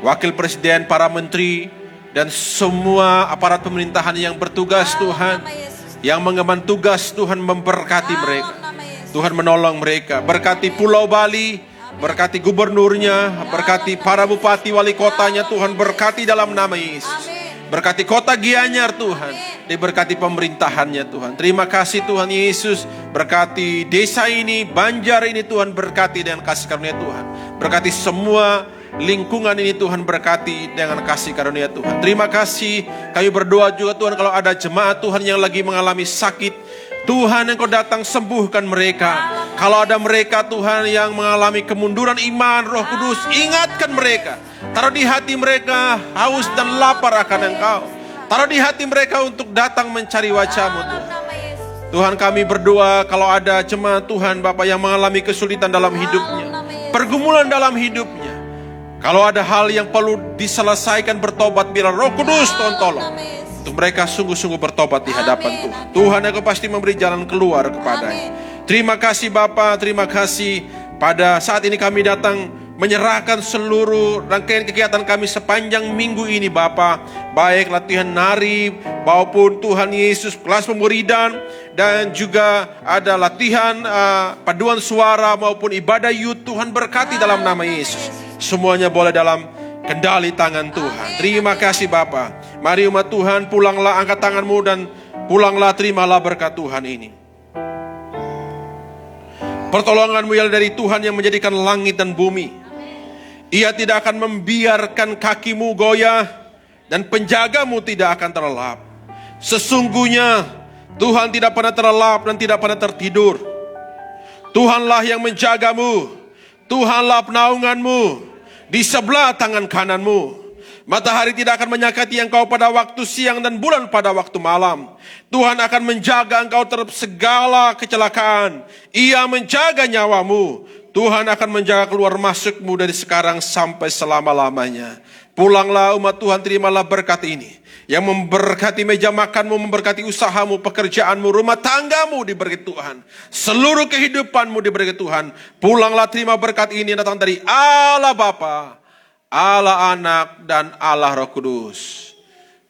Wakil presiden, para menteri. Dan semua aparat pemerintahan yang bertugas Tuhan. Yang mengemban tugas Tuhan memberkati mereka. Tuhan menolong mereka. Berkati Pulau Bali, berkati gubernurnya, berkati para bupati wali kotanya. Tuhan berkati dalam nama Yesus. Berkati kota Gianyar Tuhan, diberkati pemerintahannya Tuhan. Terima kasih Tuhan Yesus. Berkati desa ini, Banjar ini Tuhan, berkati dengan kasih karunia Tuhan. Berkati semua lingkungan ini Tuhan, berkati dengan kasih karunia Tuhan. Terima kasih. Kami berdoa juga Tuhan, kalau ada jemaat Tuhan yang lagi mengalami sakit, Tuhan Engkau datang sembuhkan mereka. Kalau ada mereka Tuhan yang mengalami kemunduran iman, Roh Kudus ingatkan mereka. Taruh di hati mereka haus dan lapar akan Engkau. Taruh di hati mereka untuk datang mencari wajah-Mu Tuhan. Tuhan kami berdoa kalau ada jemaat Tuhan Bapa yang mengalami kesulitan dalam hidupnya, pergumulan dalam hidupnya. Kalau ada hal yang perlu diselesaikan, bertobat, biar Roh Kudus Tuhan tolong. Untuk mereka sungguh-sungguh bertobat di hadapan Tuhan. Tuhan Engkau pasti memberi jalan keluar kepadanya. Terima kasih Bapa, terima kasih. Pada saat ini kami datang menyerahkan seluruh rangkaian kegiatan kami sepanjang minggu ini Bapa. Baik latihan nari maupun Tuhan Yesus kelas pemuridan. Dan juga ada latihan paduan suara maupun ibadah youth. Tuhan berkati dalam nama Yesus. Semuanya boleh dalam kendali tangan Tuhan. Terima kasih Bapa. Mari umat Tuhan, pulanglah, angkat tanganmu dan pulanglah, terimalah berkat Tuhan ini. Pertolonganmu ialah dari Tuhan yang menjadikan langit dan bumi. Ia tidak akan membiarkan kakimu goyah dan penjagamu tidak akan terlelap. Sesungguhnya Tuhan tidak pernah terlelap dan tidak pernah tertidur. Tuhanlah yang menjagamu. Tuhanlah penaunganmu di sebelah tangan kananmu. Matahari tidak akan menyakiti engkau pada waktu siang dan bulan pada waktu malam. Tuhan akan menjaga engkau terhadap segala kecelakaan. Ia menjaga nyawamu. Tuhan akan menjaga keluar masukmu dari sekarang sampai selama-lamanya. Pulanglah umat Tuhan, terimalah berkat ini. Yang memberkati meja makanmu, memberkati usahamu, pekerjaanmu, rumah tanggamu diberkati Tuhan. Seluruh kehidupanmu diberkati Tuhan. Pulanglah, terima berkat ini yang datang dari Allah Bapa, Allah Anak, dan Allah Roh Kudus.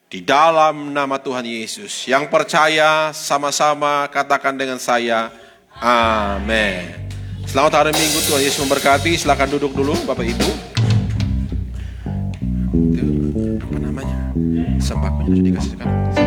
Di dalam nama Tuhan Yesus. Yang percaya sama-sama katakan dengan saya, amin. Selamat hari Minggu, Tuhan Yesus memberkati. Silakan duduk dulu Bapak Ibu. Sembakonya sudah dikasihkan.